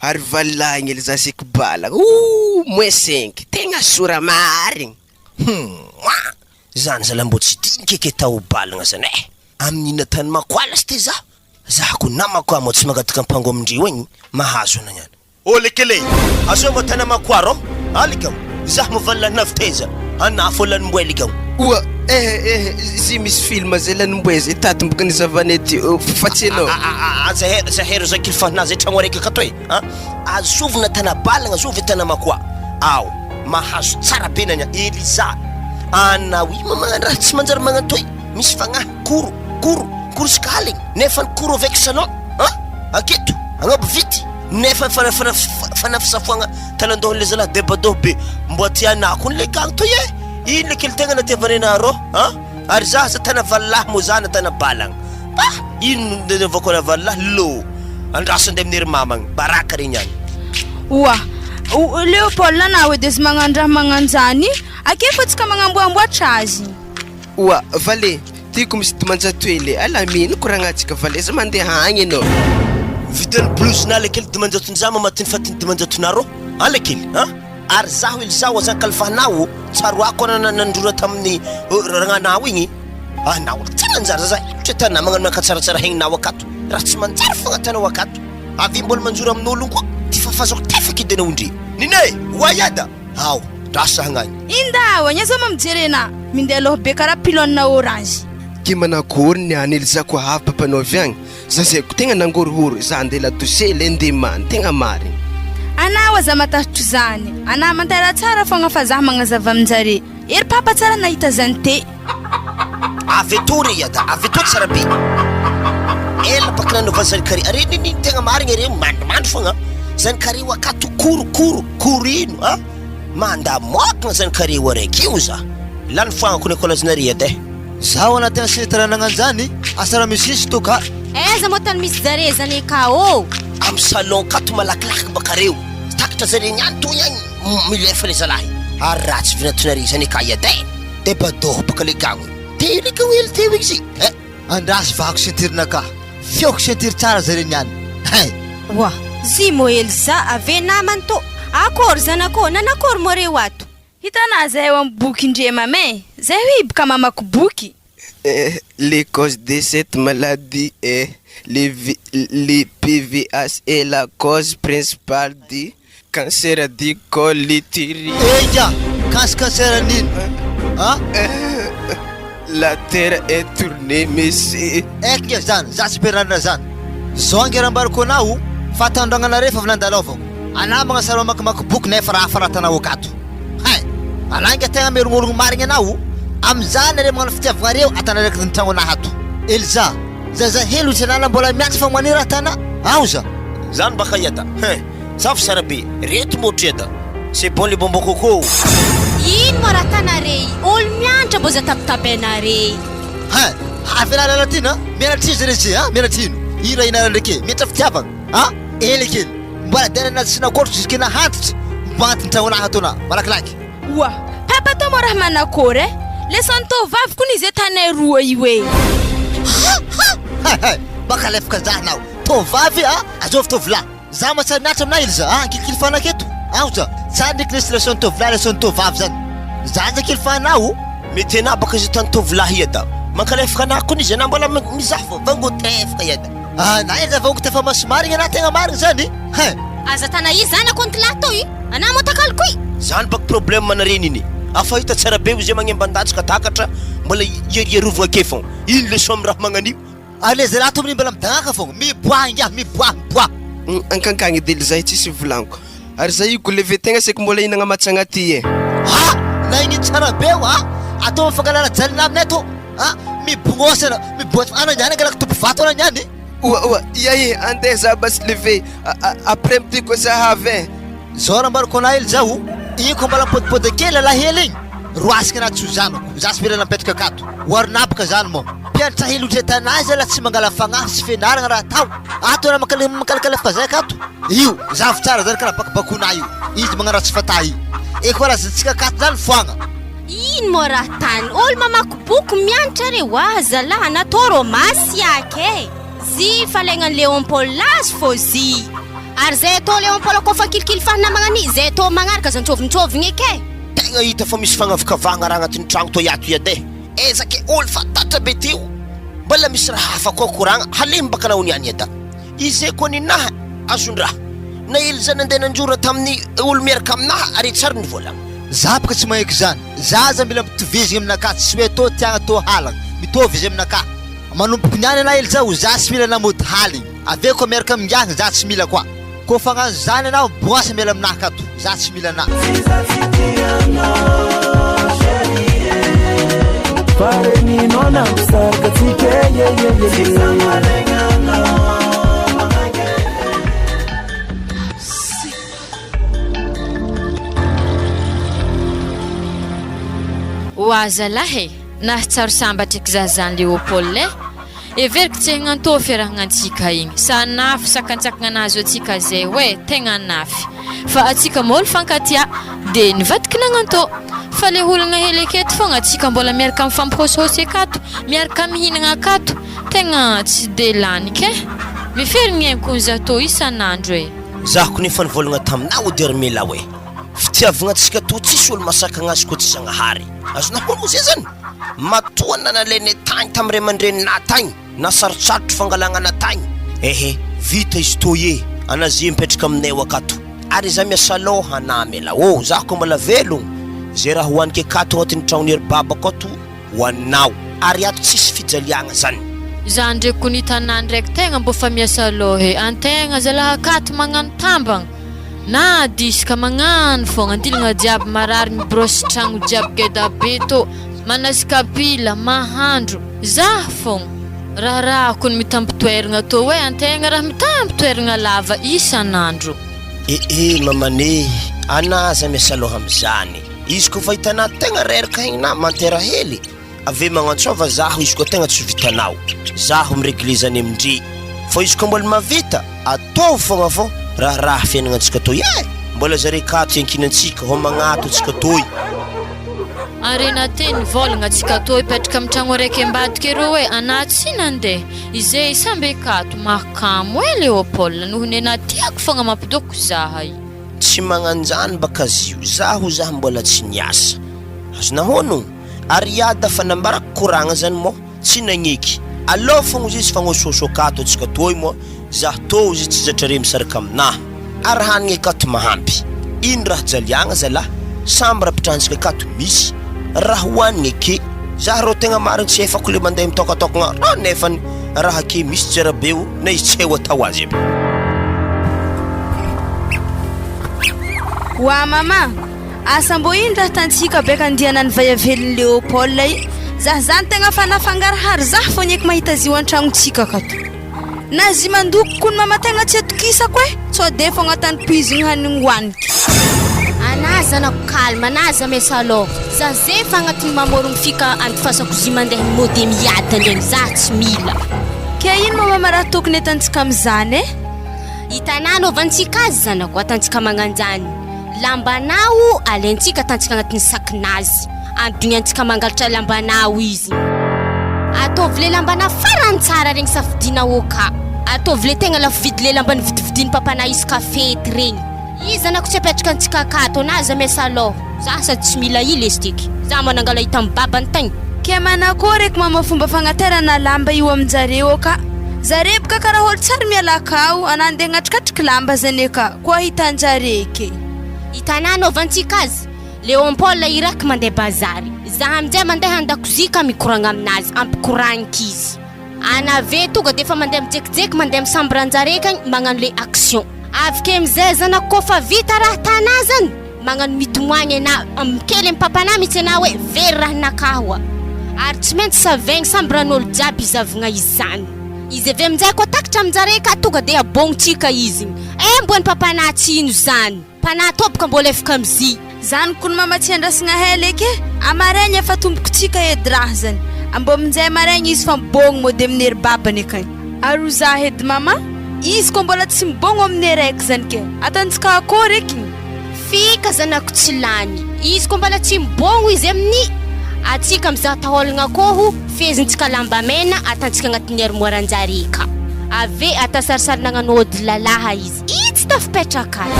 ary valagny ely za seky balagna -5 tegna sora marigny zany zala mbo tsy dinika ke tao balagna zany amin'ina tany makoalasy te za ko namako mo tsy magataka ampango amindreo igny mahazo ananyany lekele azo mo tana makoaro alikam za mo valanavy teza anafo lanimboe oa zy misy film zay lanimboe zay tatomboka ny zavanety fatsianao zahero za kilifanazy tragno araiky akatoy azovina tana balagna azovy tana makoa ao mahazo tsara be nanya Eliza ana wi magnano raha tsy manjary magnantoy misy fagnahy koro skaling nefa koro avec salon aketo agnaby vity nefa fanafisafoagna talandohon'le zala debadoh be mbo tianako nle gagny toy ino le kely tegna natiavanenarô ary za tana valahy mo zana tana balagna ino nevako na valahy lo andrasande amin'ny ry mamagny baraka regny any oa Leopold na hoe des magnano raha magnanjany ake fa tsika magnamboamboatra azy oa vale tiako misy dimanjatoele alamino koragnatsika vale za mandeha agny anao vidany plus na lekely dimanjatony za mamatiny fatiny dimanjatonarô lekely ary zaho ily zaho zany kalifanao tsaroako nandrora tamin'ny ragnanao igny nao tsy manjary za ohatra tana magnano makatsaratsara hegninao akato raha tsy manjary fagnatanao akato avy mbola manjora amin'ologno koa ty fafazako tefaka idenao indri nine wayada ao drasa hagnagny inda wanya zama mjerena mindelo be kara pilon na orange ki manakory ny anely za ko avy papanao viagny za zay ko tegna nangorohoro za andela dossier le ndemany tegna marigny ana waza matatro zany ana mantara tsara fogna fa za magnazava aminjare ery papa tsara nahita zany te avetory yada avetory tsara be ela baka nanova zany kari are nini tegna marigny are mandro fogna zany kari wakato kuro ino manda mokagna zany kari waraiky io za lany foagnako ny kolazinari ade zaho anaty sitranagnan zany asara misisy toka za mo tany misy zare zany ka am salon kato malakilaky bakareo takatra zare nyany to nyany milefa le zalahy ary ratsy vinatonari zany ka ade debadoh baka le gagno telika wely teo izy andrasy vako sentirnaka fioko sentir tsara zare nyany wa zimo Elsa ave namany to akory zanako nanakory mo reo ato hitana zay eo amin'ny boky indre mame zay hiboka mamako boky les causes de cette maladie est les PVH est la cause principale du cancer du col utérus. Cancer nini? La terre est tournée, monsieur. Eke zany, za tsy perana zany. Zongy rambariko anao, fatandrognana refa avy nandalovako. Anao magna saro makimaky boky nefa raha faratanao akato. Alanga tegna merognorogno marigny anao, am'zany re magnano fitiavagna reo atana raiky ny tragno anahato. Elza, za helo isanana mbola miatsa fa maniry atana. Aoza. Zany baka yada. Safo sara be, reto motro yada. C'est bon le bonbon coco. Ino mo raha tanare olo miantra mbo za tapitapenare hafinara latina mianatry rezy mianatrino ira inara ndraiky mietra fitiavagna ele kely mbola denana sy nakôtro jusque nahantitry mbo antiny tragnonaha atona malakilaky wa papa to mo raha manakory lesan'ny tovavy kony izy tanay roa io e baka lefaka zahanao tovavy azovy tovolahy za matsary miatra aminay izy za kilikilifanako aoza tsara ndraiky lesy leson tovolahy leson tovavy zany za za kilifanao mety anao baka izy tany tovolahy yada mankalefaka anah kony izy anao mbola mizaha fo vangotefaka yada na izy vangote fa masomarigny anah tegna marigny zany aza tana izy zany akontila toy anah mo takalikoy zany baka problème manareny iny afa hita tsara be izy magnembandatsika takatra mbola ierierovagna ake fogna ino leson amin'ny raha magnanio alezy raha to amin'ny mbola midagnaka fogna miboa miboa ankankagny dely zay tsisy volaniko ary za iko leve tegna seky mbola hinagna matsagna ty na igny tsara be atao mifangalala jalina aminay to mibognosana miboatra ananyany angalaka tompo vato ananyany Yaye, andeha za bas lever après mity koa zahavy zao nambariko anahy ely zaho iny ko mbala podipody kely alahely igny roasika anaty zanako za sy mila napetraka akato oarinapaka zany mo mpianatra hely otra tanazy ala tsy mangala fagnahy sy fianaragna raha tao ato na makalkalefaka zay akato io zavo tsara zany karaha bakabakonahy io izy magnano raha tsy fatah io eko raha zantsika akato zany foagna ino mo raha tany olo mamaky boky mianatra re waza laha natao romasy ake zy falaignan Léon Paul lasy fô zy ary zay atao Léon Paul kofa kilikily fahnamagna zay atao magnaraka zantsovintrovigny eke tegna hita fa misy fagnavakavagna raha agnatin'ny tragno to iato iade ezake olo fatatra be teo mbola misy raha hafa koa koragna halemy baka naho niany eda izy koa ninaha azondraha na ily zany andeha nanjora tamin'ny olo miaraka aminaha ary tsara ny volagna za baka tsy maheky zany zaza mila mitovizigny aminakahy tsy hoe tô tiagna tô halagna mitovy izy aminakahy manompoky niany ana ely zao za tsy mila namody haligny aveo koa miaraka mingahagna za tsy mila koa koa fagnano zany anao boasa miala aminahy akato za tsy mila na Waza lahe nahtsaro sambatra eky za zany Léopold everiko tsy hagnantô fiarahagnantsika igny sanafy sakantsakagna anazy atsika zay hoe tegna nafy fa atsika môlo fankatia de nivadiky nagnantô fa le olagna hely aketo fogna atsika mbola miaraka mifampihôsihôsy akato miaraka mihinagna akato tegna tsy de laniky miferigny ainkony za tô isan'andro zahako nefa nivolagna taminao ody mila hoe fitiavagna atsika to tsisy olo masaka agnazy koa tsy zagnahary azonahono zay zany matoana nalene tagny tamin'ire mandrenina tagny na sarotsarotro fangalagna tagny ehe vita izy toye anazy mipetraka aminay akato ary za miasa loha namela za ko mbola velogno zay raha hoaniky akato agnatin'ny tragnon'ery babako ato hoaninao ary ato tsisy fijaliagna zany za ndraiky ko ny tanàna ndraiky tegna mbo fa miasa loha antegna zalaha akato magnano tambagna na diska magnano fogna andilagna jiaby marary mibrosy tragno jiaby geda be to manasika pila mahandro za fogna raha ko mitampitoeragna to hoe antegna raha mitampitoeragna lava isan'andro mamane anaza miasa loha am'izany izy ko fa hitanao tegna reraka igny mantera hely ave magnantsova zaho izy ko tegna tsy vitanao zaho mireglizany amindry fa izy ko mbola mavita atao fogna fô raha fiainagnantsika toy mbola zare kato ankinantsika ho magnato atsika toy arena teny volagna atsika to ipetraka amin'ny tragno araiky ambadika ero hoe anaty sy nandeha izay samby akato mahakamo Léopold noho ny anatiako fogna mampidoko zaha io tsy magnanjany baka zio zaho mbola tsy niasa azo nahono ary iada fa nambarako koragna zany mo tsy nagneky alô fogna izy izy fagnososo akato atsika toy mo zaho to izy tsy zatrare misaraka aminahy ary hanigny akato mahampy ino raha jaliagna zalahy samby rapitrantsika akato misy raha hoanigny ake zaho rô tegna marigny tsy efako le mandeha mitokatokagna raha nefany raha ake misy jarabeo na izy tsy hay atao azy wa mama asa mbo ino raha tantsika beka andianany vayavelon'ny Léopold i zany tegna fa nafangarahary zah fô nyeky mahita zio an-tragnotsika akato na zy mandoko kony mama tegna tsy atokisako tsy de fogna tany puizigny hanigny hoaniky anazy anako kalma anazy amesa aloha za zay fa agnatin'ny mamorogny fika antifasako zy mandeha mody miadany egny za tsy mila ke ino mama raha tokony atantsika am'izany hitanao ovantsika azy zanako atantsika magnanjany lambanao alentsika atantsika agnatin'ny sakinazy andognansika mangalatra lambanao izy ataovy le lambana farany tsara regny safidinao ka ataovy le tegna lafo vidy le lambany vidividiny papana isaka fety regny izy anako tsy apetraka antsika akato anazy amesa aloha za sady tsy mila ila izy tiky za manangala hita amin'ny babany tagny ke manakô reky mama fomba fagnaterana lamba io aminjareo ka zare boka karaha olo tsara miala akao anandeha agnatrikatriky lamba zany ka koa hitanjareke hitanao ovantsika azy Léon Paul iraky mandeha bazary za aminjay mandeha andakozika mikoragna aminazy ampikoragniky izy anave tonga defa mandeha mijekijeky mandeha misambiranjareka magnano le action avike amizay zanako kofa vita raha tana zany magnano mitomoagny ana mikely amin'ny papana mitsy ana hoe very raha nakahoa ary tsy maintsy savaigny samby ran'olo jiaby izavagna izy zany izy ave aminjay koa miakatra aminjare ka tonga de abongontsika izy mbo ny papanatsino zany panatobaka mbola efaka amzy zany kony mama tsy andrasagna hely eky amaraigny efa tombokotsika edy raha zany ambo aminjay maraigny izy fa mibogno mody amin'ny ery babany akagny ary za edy mama izy ko mbola tsy mibogno amin'ny eraiky zany ke atantsika akory eky fika zanako tsy lany izy ko mbola tsy mibogno izy amin'ny atsika mizaha taholagna akoho fezintsika lamba mena atantsika agnatin'ny armoire anjare ka ave atasarisarina agnanody lalaha izy tsy tafipetraka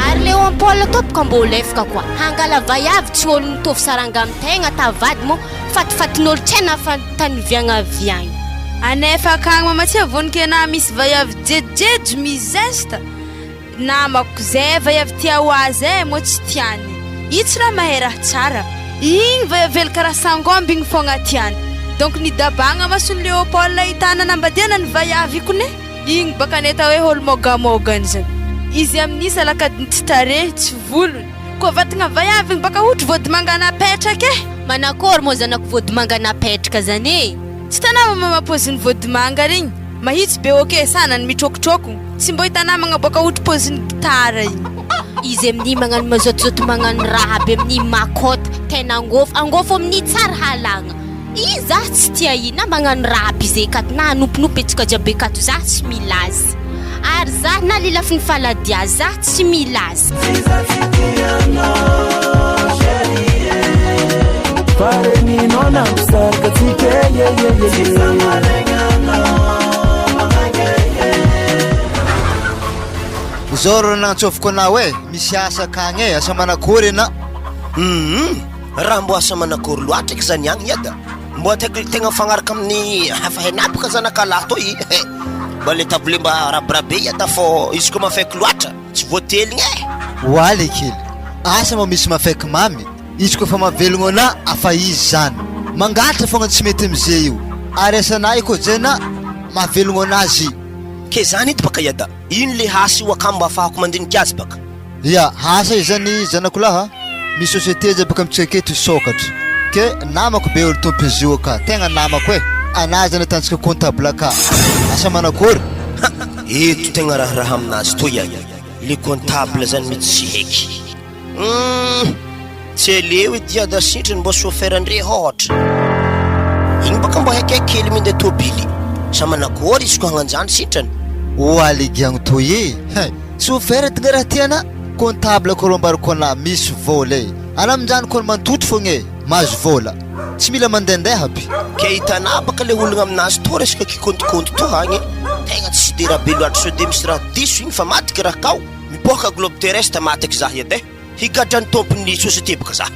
ary le ompôla topaka mbola efaka koa hangala vaiavy tsy olo mitovy saranga amintegna tavady mo fatifatin'olo tsy haina fantaniviagna viagny anefa akagny mama tsy avonikena misy vaiavy jejejo mizesta namako zay vaiavy tia ho azy mo tsy tiany io tsy raha mahay raha tsara igny vaiavely karaha sangomby igny fogna tiany donc nidabagna masony Léopold hitana nambadiana ny vaiavy kone igny baka neta hoe olo mogamogany zany izy amin'isa alakadiny tsy tare tsy volony ko vatagna vaiavy igny baka ohatra vodimanga napetraka manakory mo zanako vodimanga napetraka zany tsy tanama mamapoziny vodimanga regny mahitsy be oke sanany mitrokotroko tsy mbo hitanao magnaboaka ohatra poziny gitara igny izy amin'ny magnano mazotozoto magnano raha be amin'ny makota tena angofo amin'ny tsara halagna iza tsy tia ina magnano raha be zay kato na anompinopy etsika jiabe kato za tsy milazy ary za na lelafiny faladia za tsy milazy zoro nantsofoko anao misy asa kagny asa manakory ana raha mbo asa manakory loatra eky zany agny yada mbo tegna fagnaraka amin'ny hafahenapaka zanakalahy toy mba le tabole mba rabirabe yada fô izy ko mafaiky loatra tsy voateligny oaly kely asa mo misy mafaiky mamy izy ko fa mavelogno ana afa izy zany mangatra fogna tsy mety amizay io ary asanahy ko jena mavelogno anazy ke zany ity baka yada ino le hasy io akambo afahako mandiniky azy baka ya hasa izany zanako laha misy société zay baka mitsika aketo sokatra ke namako be olo tompy izy io ka tegna namako anazy anatantsika comptable ka asa manakory eto tegna raharaha aminazy toy le comptable zany mety tsy heky tsy eleo edy yada sitrany mbo chauffeur andre ohatra igny baka mbo haikaiky kely minday tobily sa manakory izy ko hagnanjany sitrany oaligiagno toy chauffeur tegna raha tiana comptable ko rombariko ana misy vola ana aminjany ko mantotro fogna mazo vola tsy mila mandendeha aby ke hitana baka le ologna aminazy to resaka kikontikonty to hagny tegna tsy de raha be loatra so de misy raha diso igny fa matiky raha kao miboaka globe terrestre matiky zah edy higadrany tompony société baka zah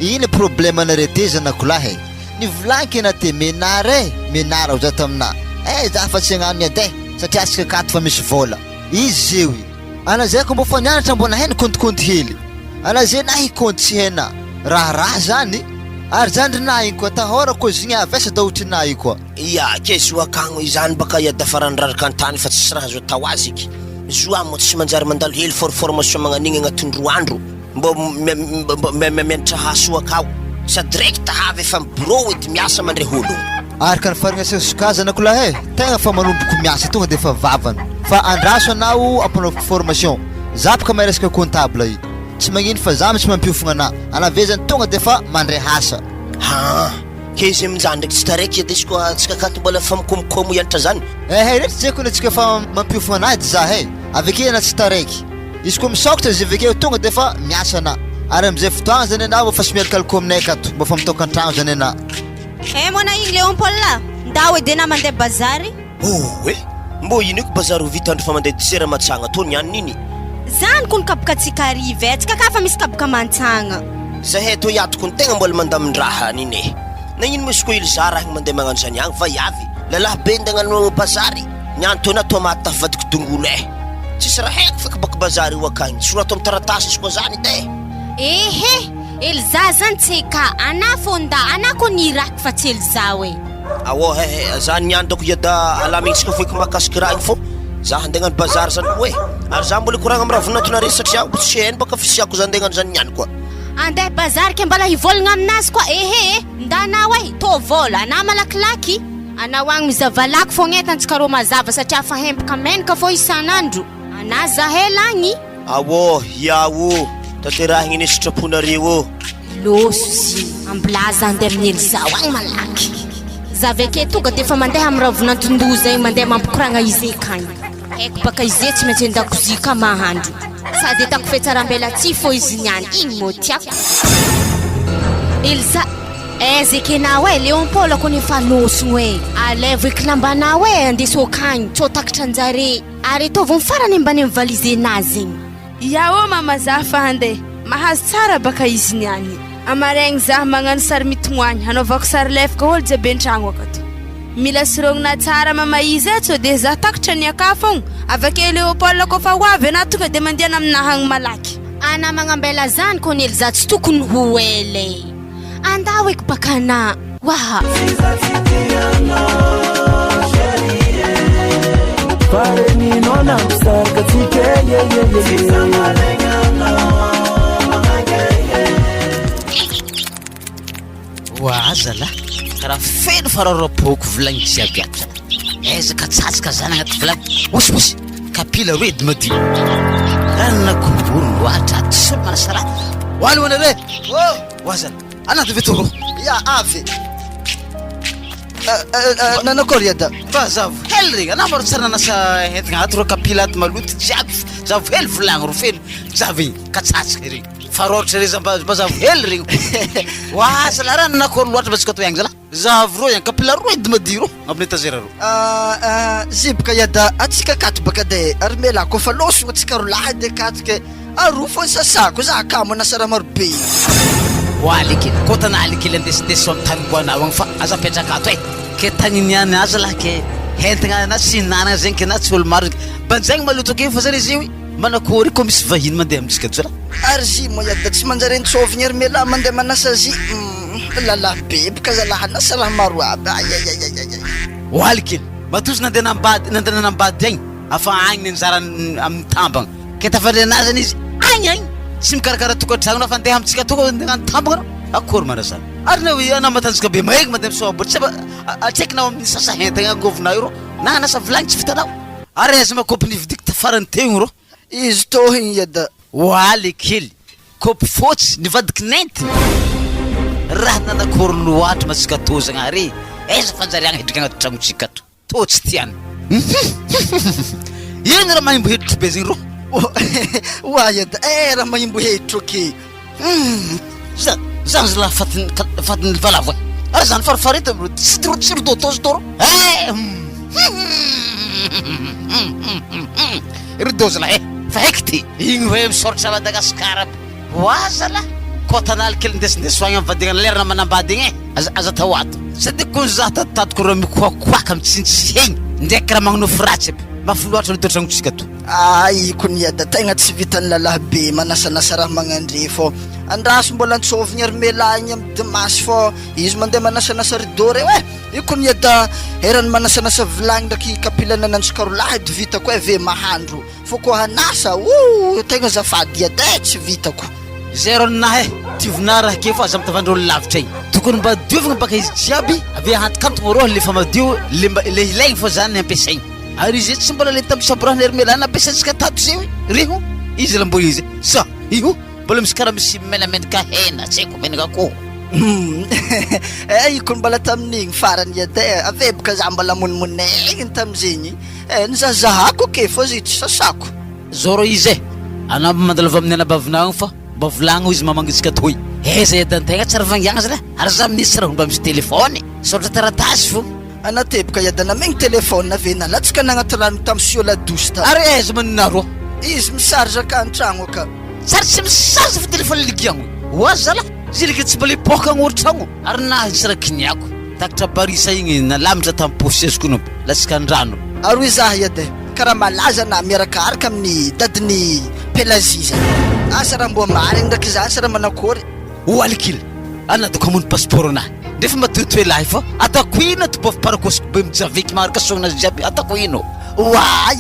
iny problème anare te zanako lahy ny volanky na te menara ho zata amina za fa tsy agnano edy satria asika kato fa misy vola izy zeo ana zay ko mbo fa nianatra mbona hainy kontikonty hely ana zay na hikonty tsy haina raha zany ary zandry nahy koa tahora ko zigny avesa da ohatra nahy koa ya ke zo akagno izany baka yada farandraraka antany fa tsisy raha zo atao azy iky zo mo tsy manjary mandalo hely formation magnanigny agnatin'ny 2 andro mbo mianatra haso akao sady direct avy efa bureau edy miasa mandre holo araka ny farinasa sokazanako lahy tegna fa manomboko miasa tonga de fa vavany fa andraso anao ampanaoviko formation za baka mahay resaka comptable io tsy magnino fa za misy mampiofogna ana vezany tonga de fa mandray hasa ke izy aminjany ndraiky tsy taraiky edy izy koa tsika kato mbola fa mikomikomo ianatra zany rehetra zay na tsika fa mampiofogna edy za aveke ana tsy taraiky izy koa misokatra izy avekeo tonga de fa miasa ana ary amizay fotoagna zany anao fa sy mialkalko aminay akato mba fa mitoka antragno zany ana mona igny Léopold ndao edy na mandeha bazary mbo ino ko bazary ho vita andro fa mandeha disera matsagna to niany nini zany ko nikabaka tsika arive tsika ka fa misy kabaka mantsagna zahay to yatoko ny tegna mbola mandamin-draha nini na ino misy ko ily za raha mandeha magnano zany agny va iavy lalahy be ndegnano bazary niany to na tomate tafavadiko dongolo tsisy raha haiko fa kabaka bazary io akagny sorato amin'ny taratasy izy koa zany edy ely za zany tsy ka ana fonda ana ko ny raky fa tsy ely za za niany dako yada alamignsika foiky mahakasiky raha igny fô za andegnano bazary zany koa ary za mbola koragna amin'ny raha voninantonare satria tsy hainy baka fisiako za andegnano zany niany koa andeha bazary ke mbala hivolagna aminazy koa ndanao to vola ana malakilaky anao agny mizavalako fogna etantsika rô mazava satria fahempaka menaka fô isan'andro ana zahela agny awô iaô tanterahigny iny sitraponareo loso zy amblaza andeha amin'ny elizao agny malaky zavake tonga de efa mandeha amin'ny ravonantondoza igny mandeha mampikoragna izy ekagny haiko baka izy tsy maintsy andakozia ka mahandro sady etako fetsarambela tsy fô izy niany igny mô tiako Elsa ezekenao e Léon Paul ako nefa losogno e alevo ekilambanao e andeso akagny tsô takatra anjare ary tô vao farany mbany amin'ny valizenazy igny Yao mama zafa hande mahazo tsara baka izy niany amaregny zah magnano sary mitognoany hanaovako sary lefaka olo jiaby an-tragno akato mila sorognona tsara mama izy e tsô de zah takatra ny aka fogna avake Léopold kofa ho avy ana tonga de mandiana aminahagny malaky ana magnambela zany konely za tsy tokony ho ele andao eky bakana waha Wazala karaha feno fararapoko volagny jiaby ato ezaka tsatsika zany agnaty volagny osy kapila redy madi ranona koborony loatra ato sy manasara hoany hoanare wazala anaty vetoro ya avy nanakôry ada fa zavo hely regny anao maro tsara nanasa entigna ato ro kapila ato maloto jiaby zavo hely volagny ro feno zavy katsatsika regny farotra re zambazavo hely regny wazala raha nanakôry loatra batsika to agny zala zavo ro kapila ro edy madi ro amin'ny étagère ro zibaka yada atsika kato baka de ary mela kofa losogno atsika ro lahy de katike aro fo sasako za kamo nasara maro be walikely kotana alikely andesindesy amin'ny tanimboanao agny fa aza apetraka ato e ke tagniniany azy lah ke hentigna na sy nanagna zegny ke na tsy olo maro banjaigny maloto ake fa zany izy io manakôry ko misy vahiny mandeha amitsika tsara ary zy mo yada tsy manjare nitsôvigny ary mela mandeha manasa zy lalahy be baka zalahy nasa raha maro aby walikely matozy nandeha nambady agny afa agny anjara amin'ny tambagna ke tafandre anazy zany izy agny tsy mikarakara tokantragno na fa andeha amitsika toko andeha tambagna akôry marasana ary na hoe anao matanjaka be maheky mandeha misoabody tsy atsaikinao amin'ny sasa hentagna angovinao io ro na anasa vilagny tsy vitanao ary aiza makôpy nividiky tafarany teo ro izy tô igny yada walikely kôpy fotsy nivadiky nenty raha nanakôry loatra matsika to zagnary aiza fanjariagna hidriky agnaty tragnotsika to to tsy tiany ino raha mahimbo heditry be zegny ro wa yada raha mahimbo heditro ake zany zala fatiny valavo e ary zany farifarita ro tsy ro dôtozy to ro irodô zala fa haiky ty igny hoe misoratra Madagasikara wazala kôtanalykely ndesindesoagny amin'ny vadigna lerana manambady igny aza tao ato sady koa za tatadiko raha mikoakoaka mitsintsy egny ndraiky raha magnonofo ratsy aby mafy loatra no toetragnotsika to ikony yada tegna tsy vitany lalahy be manasanasa raha magnandre fô andraso mbola antsôvigny ary melagny amin'ny dimasy fô izy mandeha manasanasa ridô reo ikony yada erany manasanasa vilagny ndraiky kapilana nantsika ro lahy dy vitako ve mahandro fô koa hanasa tegna zafady yada tsy vitako zay ro ninahy diovina raha ke fa aza mitavandro olo lavitra igny tokony mba diovigna baka izy jiaby ave ahantokanto roa lefa madio le ilaigny fô zany ampiasaigny ary izy tsy mbola le tampisaborahany ery melana ampiasaintsika tato zeo reho izy la mbo izy sa io mbola misy karaha misy menamenaka hena tsy haiko menaka akoho ikony mbola tamin'igny farany yada ave baka za mbola monimonegny tamizegny nizahazahako ke fô zy tsy sasako zao ro izy anao mandalava amin'ny anabavinao fa mba volagno izy mamangitsika toy eza edantegna tsara vangiagna zala ary za minisy raha mba misy telefony saotra taratasy fo anatebaka yada namegny telefone ave nalatsika nagnaty rano tamy siola douce ta ary aiza manina ro izy misarge aka antragno aka tsary tsy misarge fa telefony ligiagno wazala zilika tsy mba lepoka agnortragno ary na isy raha kiniako takatra barisa igny nalamitra tamy posesiko no latsika andrano ary izah yada karaha malaza na miarakaraka amin'ny dadiny pelaziza asa raha mbo marigny ndraiky zany sa raha manakôry alikily anadoko amono passeport anahy ndefa matoetoe lahy fa atako ino to bofy parakosiko be mijaveky maraka sogna azy jiaby atako ino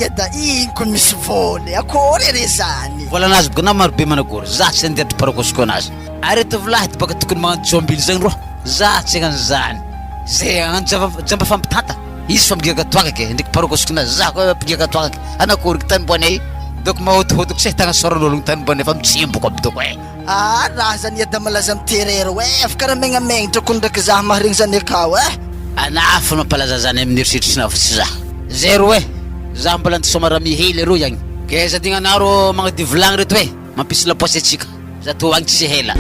yada igny ko misy vôly akôry re zany volanazy boka na marobe manakôry za tsy andehatry parakosiko anazy ary eto vilahy ty baka tokony magnano jombily zegny ro za tsy egnany zany zay jamba fampitanta izy fa migaka toakaka ndraiky parokosokina za koa mpigaka toakaka anakoryky tany boanay doko mahotihotiko se tagna soran'ologno tany boanay fa mitsimboko aby doko e raha zany ada malaza miterery afaka raha megnamegnatra ko ndraiky za maharegny zany akao ana fa mampalaza zany amin'ny eritreritrisina fa tsy za zero za mbola antisoma raha mihely ro igny ke za digna anaro magnady vilagny reto hoe mampisy laposy atsika za to agny tsisy hela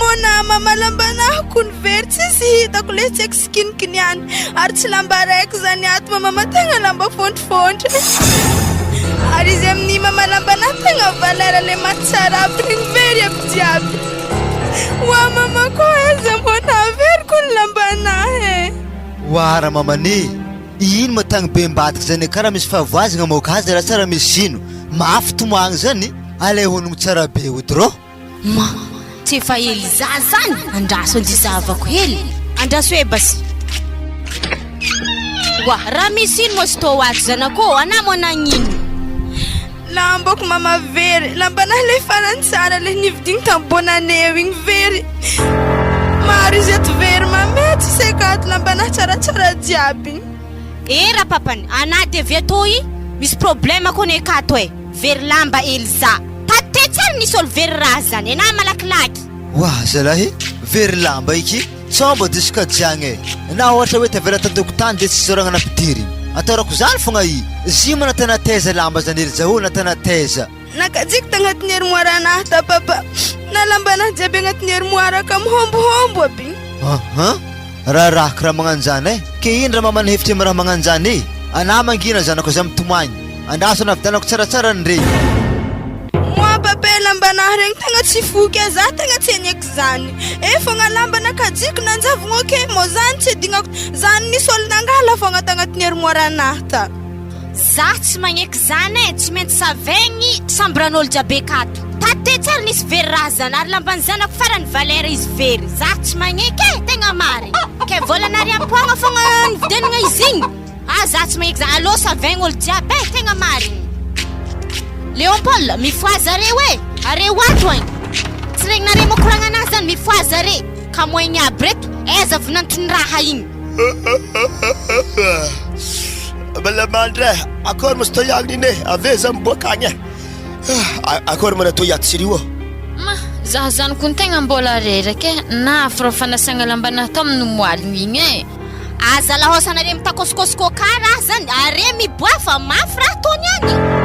Mona mama lambana convert si hitako le tsy skin-kiniany ary tsy lamba raiky zany ato mama tegna lamba fontrifondry ary izy amin'ny mama lambana tegna valera le matsara aby regny very aby jiaby wa mama ko eza mona very ko ny lambana wara mamani ino matagny be mbadika zany karaha misy fahavoazagna moka azy raha tsara misy ino mafy tomagny zany alehonogno tsara be odro Tefa hely zany andraso anjizavako hely andraso basy wa raha misy ino moa tô ato zanako ana monagnino lambako mama very lambana le farany tsara le nividigny tambonaneo igny very maro izy ato very mamety sekato lambana tsaratsara jiaby raha papany ana de viatoy misy problema ko ne kato very lamba hely za tsara nisy olo very raha zany ana malakilaky wah zalahy very lamba iky tsombo diska jiagny na ohatra hoe tavela tandoko tany de tsy zoragna napidiry atorako zany fogna zima natanateza lamba zany ery zaho natanateza nakajiky tagnatin'ny armoire anahy ta papa na lambanahy jiaby agnatin'ny armoire ka mihombohombo aby raha karaha magnanjany ke ino raha mamany hevitry amy raha magnanjany ana mangina zanako za mitomagny andraso navidanako tsaratsara ny regny papa lambanahy regny tegna tsy foky za tegna tsy hagnaiky zany fogna lambana kajiky nanjavogno ke mo zany tsy dignako zany nisy olo nangala fogna tagnatin'ny armoire anahy ta za tsy magnaiky zany tsy maintsy savegny sambran'olo jiaby akato tate tsara nisy very raha zany ary lambany zanako farany valera izy very za tsy magnaiky tegna mary ke volanary ampoagna fogna nividianagna izy igny za tsy magnaiky za alô savegny olo jiaby tegna mary Léon Paul mifoaza re are wato tsy regny nare mokoragna anazy zany mifoaza re ka moigny aby reto eza vinantony raha igny balamandre akory mos to yagny ne ave za miboaka agny akory mana to yatsirio ma za zany kun tegna mbola reraka na afro fanasagna lambana to amin'ny moaligny igny aza lahosanare mitakosikosikô karaha zany are miboafa mafy raha tony agny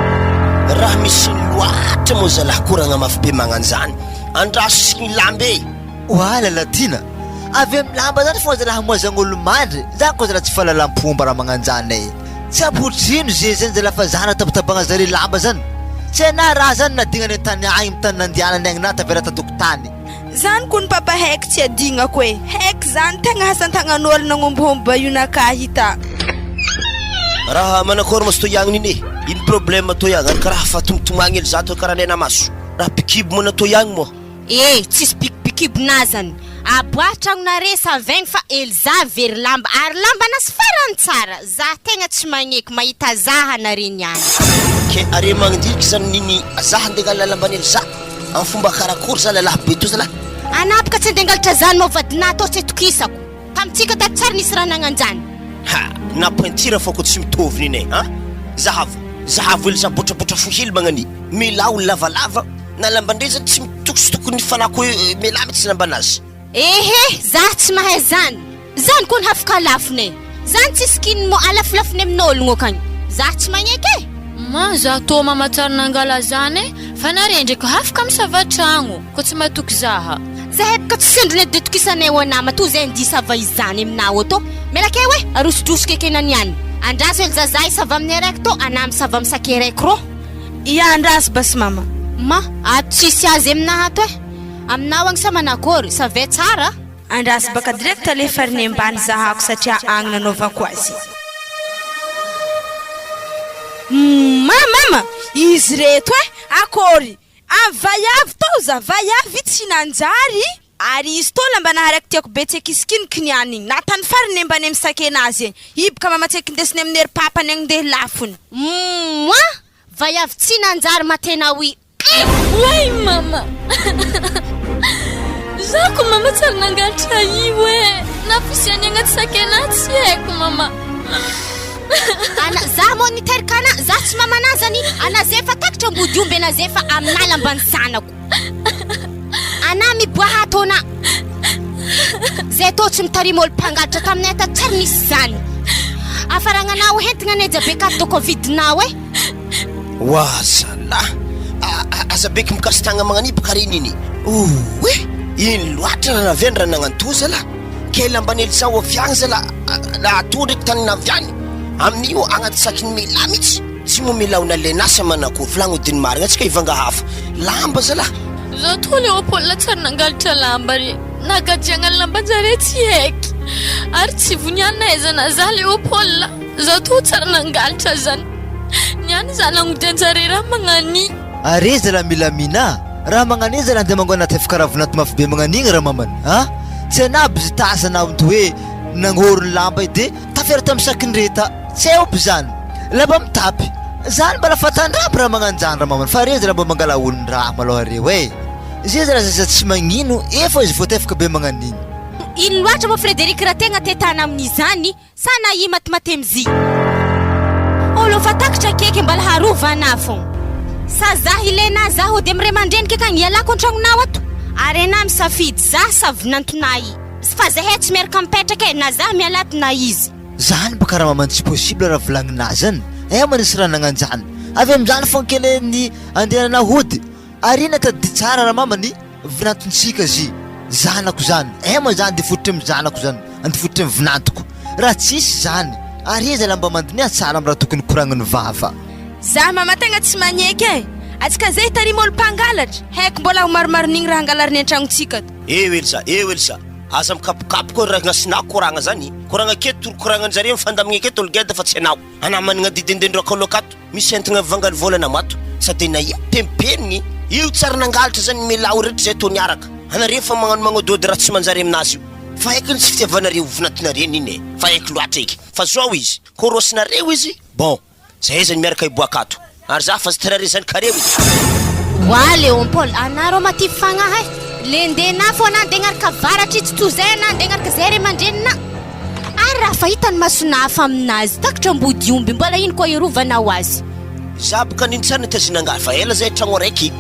raha misy loatra moa zalahy koragna mafy be magnanjany andraso signy lambe wala latina avy amy lamba zany fô zalahy moazan'olo mandry za koa zalahy tsy fahalalam-pomba raha magnanjany tsy apotrino ze zany zalahy fa zana tabatabagna zare lamba zany tsy ana raha zany nadignany antany agny amy tany nandianany agny na tavela tadokotany zany ko ny papa haiky tsy adignako haiky zany tegna hasantagnan'olo nagnombohombo io nakahita raha manakory mas to yagny nini ino problème to yagny ary karaha fa tomtomagny ely za to karaha nena maso raha pikibo mona to yagny moa tsisy pikipikibona zany aboatragnonare savegny fa ely za very lamba ary lambanasy farany tsara za tegna tsy magneky mahita zaha nare niany ke are magnindiriky zany nini za handengala lamban'ely za amy fomba karakory za lalahy be to zalahy anapaka tsy andengalatra zany mo vadina atao tsy tokisako tamitsika tato tsara nisy raha nagnanjany na pointira fa ko tsy mitovy nini zahavo ely za botrabotra fohely magnani mila olo lavalava na lambandre zany tsy mitokositokony fanako melamy tsy lambanazy za tsy mahay zany koa ny hafaka lafone zany tsisy kiny mo alafilafiny amin'ologno akagny za tsy magneky ma za to mamatsara nangala zany fa nare ndraiky hafaka misavatragno ko tsy matoky zaha zahay baka tsy sendrony de tokisanay ho anama to zay ndisava izany aminao ato melake arosodroso kekenany ihany andraso ely zazay sava amin'ny araiky to anamy sava misake araiky ro andraso basy mama ma ato tsisy azy aminahy ato aminao agny sa manakory savay tsara andraso baka direct alefariny ambany zahako satria agny nanaovako azy mama izy reto akory avayavy to za vayavy tsy nanjary ary izy tola mba naharaky tiako betsekisikiniky niany igny natany fariny mba ny misakena azy egny hiboka mamatseky ndesiny amin'ny ery papany agny ndeha lafony moi vaiavy tsy nanjary matena oe Way mama Zako mama tsara nangalatra io e nafisiany agnaty sakena tsy haiko mama ana za mo niterikana za tsy mamanazany ana zefa takatra mbody omby ana zefa aminala ambany zanako ana miboaha atona zay tô tsy mitarimy olo mpangalatra taminay ata tsary misy zany afaragnanao hentigna neja be kato covidnao e wazala aza beky mikasitagna magnanipa karininy oe iny loatra na navendra nagnantoza la kela mbanely sao aviagny zala la atondriky tany naviany amin'io agnaty sakiny mila mitsy tsy mo mila onalenasa manako volagny odiny marigna atsika ivanga hafa lamba zala Za to Leopold tsara nangalatra lamba re nagajiagna lambanjare tsy haiky ary tsy voniana aizana za Leopold za to tsara nangalatra zany niany za nagnodianjare raha magnani are zala milamina raha magnani zala andeha mango anaty fikaravanaty mafy be magnanigny raha mamany ha tsy anaby zy tasana amty hoe nangorony lamba i de tafera tamy sakinyreta tsy aoby zany lamba mitapy zany mbala fatandrapy raha magnanjany raha mamany fa re zala mba mangala olony raha maloha reo e zay zala zaza tsy magnino efa izy voatefaka be magnaniny ino loatra mo Frederic raha tegna tetana amin'izany sana i matimatemizy olo fa takatra keky mbala harovana fô sa za ilena za ho de mire mandreny keka ialako antragnonao ato ary ana misafidy za sa vinantonay fa zahay tsy miaraka mipetraka e na za mialato na izy zany baka raha mamany tsy possible raha volagninay zany manisy raha nagnanjany avy am'zany fonkeleny andehanana hody ary natady tsara raha mamany vinantontsika zy zanako zany ma zany de fototry amy zanako zany ande fototry amy vinantoko raha tsisy zany ary zala mba mandiniha tsara amy raha tokony koragniny vava za mama tegna tsy magneky e atsika zay tarimy olo mpangalatra haiko mbola ho maromaron'igny raha angalariny an-tragnotsika Elsa aza mikapokapoka raha gnasinako koragna zany koragna keto koragnanjare mifandamigna keto olo geda fa tsy anao ana managna didindendro akalokato misy entigna vangali volana mato sady na ia pempenigny io tsara nangalatra zany milao rehetra zay tô niaraka anare fa magnano magnodody raha tsy manjary aminazy io fa haiko ny tsy fitiavanareo vinantonareny iny e fa haiko loatra eky fa zao izy korosinareo izy bon zay zany miaraka iboakato ary za fa zitara re zany kareo wa Leopold anaro maty fagnahy le ndena fô na ndegnaraka varatra tsy to zay na ndegnaraka zay re mandrenina ary raha fahitany masona hafa aminazy takatra mbody omby mbola ino koa irovanao azy za boka niny tsara nitazinangaly fa ela zay tragno araiky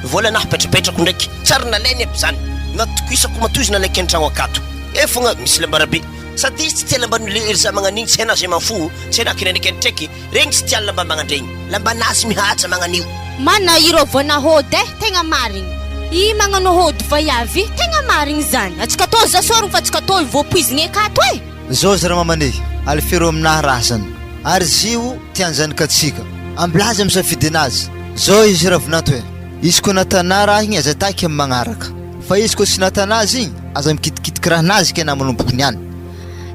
vola nahapetrapetrako ndraiky tsara nalainy aby zany natokisako matozina nalaiky an-tragno akato fogna misy lambarabe sady izy tsy tia lamba nolery za magnanigny tsy haina zay manfo tsy haina kinandraiky andraiky regny tsy tiany lamba magnandregny lambanazy mihaja magnanio mana iro vona hody tegna marigny i magnano hody vaiavy tegna marigny zany atsika tô za sorogny fa atsika tô voapoizigny akato e zao za raha mamane alifero aminahy raha zany ary zio tianjanikatsika amblazy amisafidy anazy zao izy raha vinanto e izy koa natana raha igny aza taky amy magnaraka fa izy koa tsy natanazy igny aza mikitikitiky raha nazy ke na manombokony any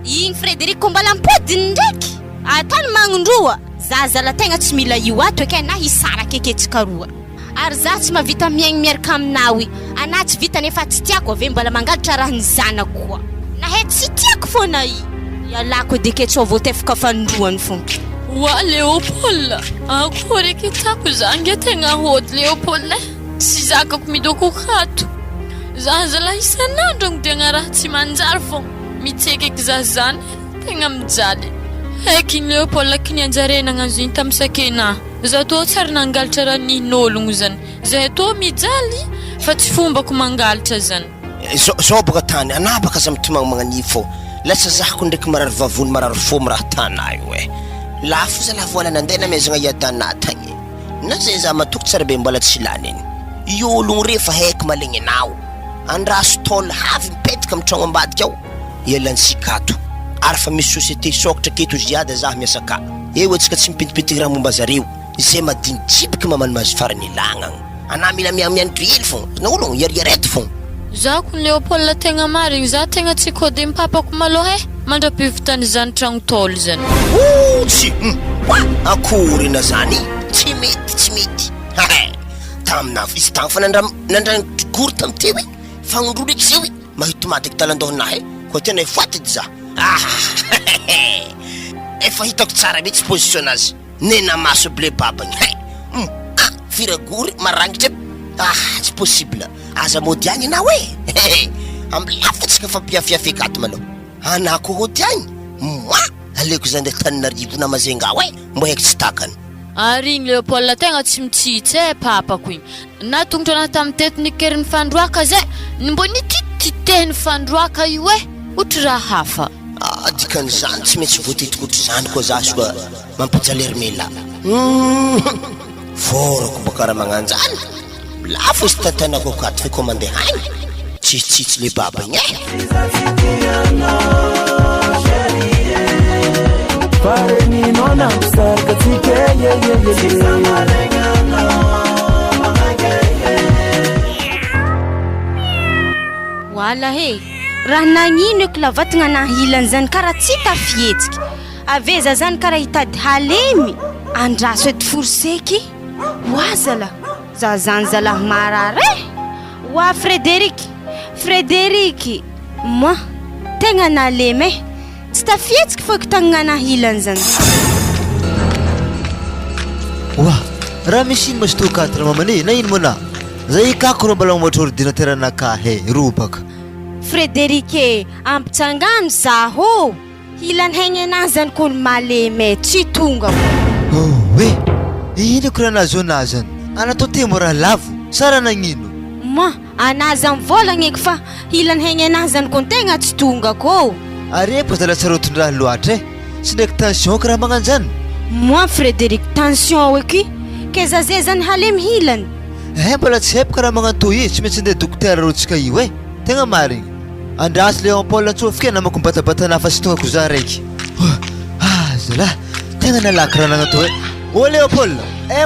igny Frederic kombala mpodiny ndraiky atany magnondroa za zala tegna tsy mila io ato eke na hisara keketsika roa ary za tsy mavita miaigny miaraka aminawy ana tsy vita nefa tsy tiako ave mbala mangalatra raha ny zanako koa na he tsy tiako fôna i ialako edy eke tsao voatefaka fandroany fô wa Leopold akory kitako za nge tegna hody Leopold sy zakako midoko kato za zala isanandro agnodigna raha tsy manjary fô mitsekeky za zany tegna mijaly haiky Leopold kiny anjare nagnanzo iny tamy sakena za tô tsara nangalatra raha nin'ologno zany zahay tô mijaly fa tsy fombako mangalatra zany zao boka tany anabaka za mitomagna magnani fô lasa zako ndraiky marary vavony marary fô raha tanayo e lafo zala vola nandeha namezagna iadana tagny na zay za matoko tsara be mbola tsy lany iny i ologno re fa haiko malegny anao andraso tôla havy mipetraka amy tragno ambadika ao ialansika ato ary fa misy société sokatra keto ziada za miasa ka atsika tsy mipitipitiky raha momba zareo zay madinitsipiky mamany mazy farany ilagnagna ana mila miamiandry hely fô na ologno iariarety fô zako Leopold tegna marigny za tegna tsy kody mipapako maloha mandrapivitany zany tragno tôlo zany tsy akory na zany tsy mety tamina izy tagny fa nandra gory tamy teo fagnondro ndraiky zay oe mahito madiky talandohanahy koa tena efatedy za efa hitako tsara mihitsy position azy nena maso ble babany firagory marangitra tsy possible aza mody agny na hoe ambilafatsika fa piafiafekaty malo anako hody agny moi aleko zany ndeha taninarivo namazenga hoe mbo haiky tsy takany ary igny Léopold tegna tsy mitsitsy papako igny na tongotra na tamin'ny tetinikeriny fandroaka zay mbo nitititehiny fandroaka io otry raha hafa dikan'izany tsy maintsy voatitikotra zany koa za soa mampijalery mela forako bakaraha magnanjany lafo izy tatanako akaty fa mandeha agny tsitsitsy le baba igny wala he raha nagnino eky lavatagna nahilany zany karaha tsy tafihetsika aveza zany karaha hitady halemy andraso ety forseky wazala za zany zalahy marare wa Frederiky moi tegna nalemy tsy tafihetsika fô kitagna nahilany zany wa raha misy ino masy to 4 mamane na ino mona zay kako ro mbola mamboatra ordinateur anaka robaka Frederiky ampitsangano zaho hilany haigny anazy zany koa malemy tsy tonga we ino ko raha nazonazany anatao temo raha lavo sara nagnino moi anazy amvolagna eky fa hilany haigny anazy zany koa tegna tsy tonga ko are pozala sarotiny-draha loatra sy ndraiky tension ko raha magnanjany moi Frederiky tension eky keza zay zany halemy hilany mbola tsy haiko karaha magnanto izy tsy maintsy ndeha dokotera rotsika io tegna marigny andrasy le Paul antsofika namako mibatabatana fa sy tonga ko za raiky zala tegna nalaky raha nagnato o Léopold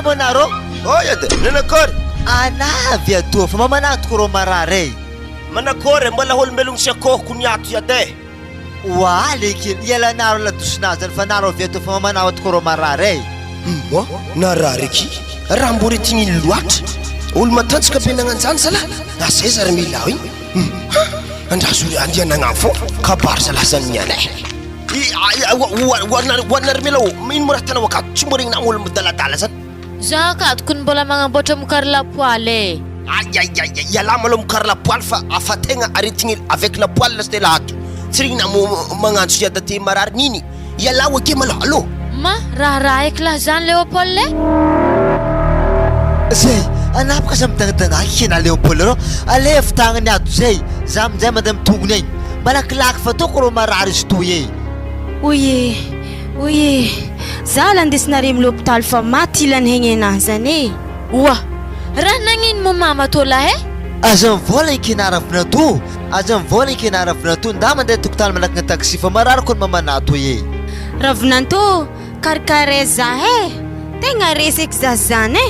monaro oyade nenakory anavy ato fa mamanatoko ro marare manakory mbola olombelogno sy akohoko niato iade leky ialanaro ladosinazy zany fa naro avy ato fa mamanao atoko ro marare mo narareky raha mboretigny loatra olo matantsika be nagnanjany zala zay zary milao igny andraso andianagna fo kabary zala zany mianay hoanary milao ino moraha tanao akato tsy moregny olo midaladala zany za akatoko ny mbola magnamboatra mokary lapoaly iala malo mokary lapoaly fa afategna aretigny avec lapoaly lasy tela ato tsy regny magnantso iada te marary niny iala oke malo allo ma raha eky lah zany Léopold zay anapaka za midagnadagnaky kena Léopold ro alefa tagnany ato zay za aminjay mandeha mitongony agny malakilaky fa toko ro marary izy toy oye za landesinare amy l'hôpital fa maty ilany haigny anazy zany oa raha nagnino mo mama tô lah aza mivola ikenara vinato aza mivola ikenara vinato nda mandeha tokotany malakina taxi fa marary koa ny mamanato ravinanto karikare za tegna reseky za zany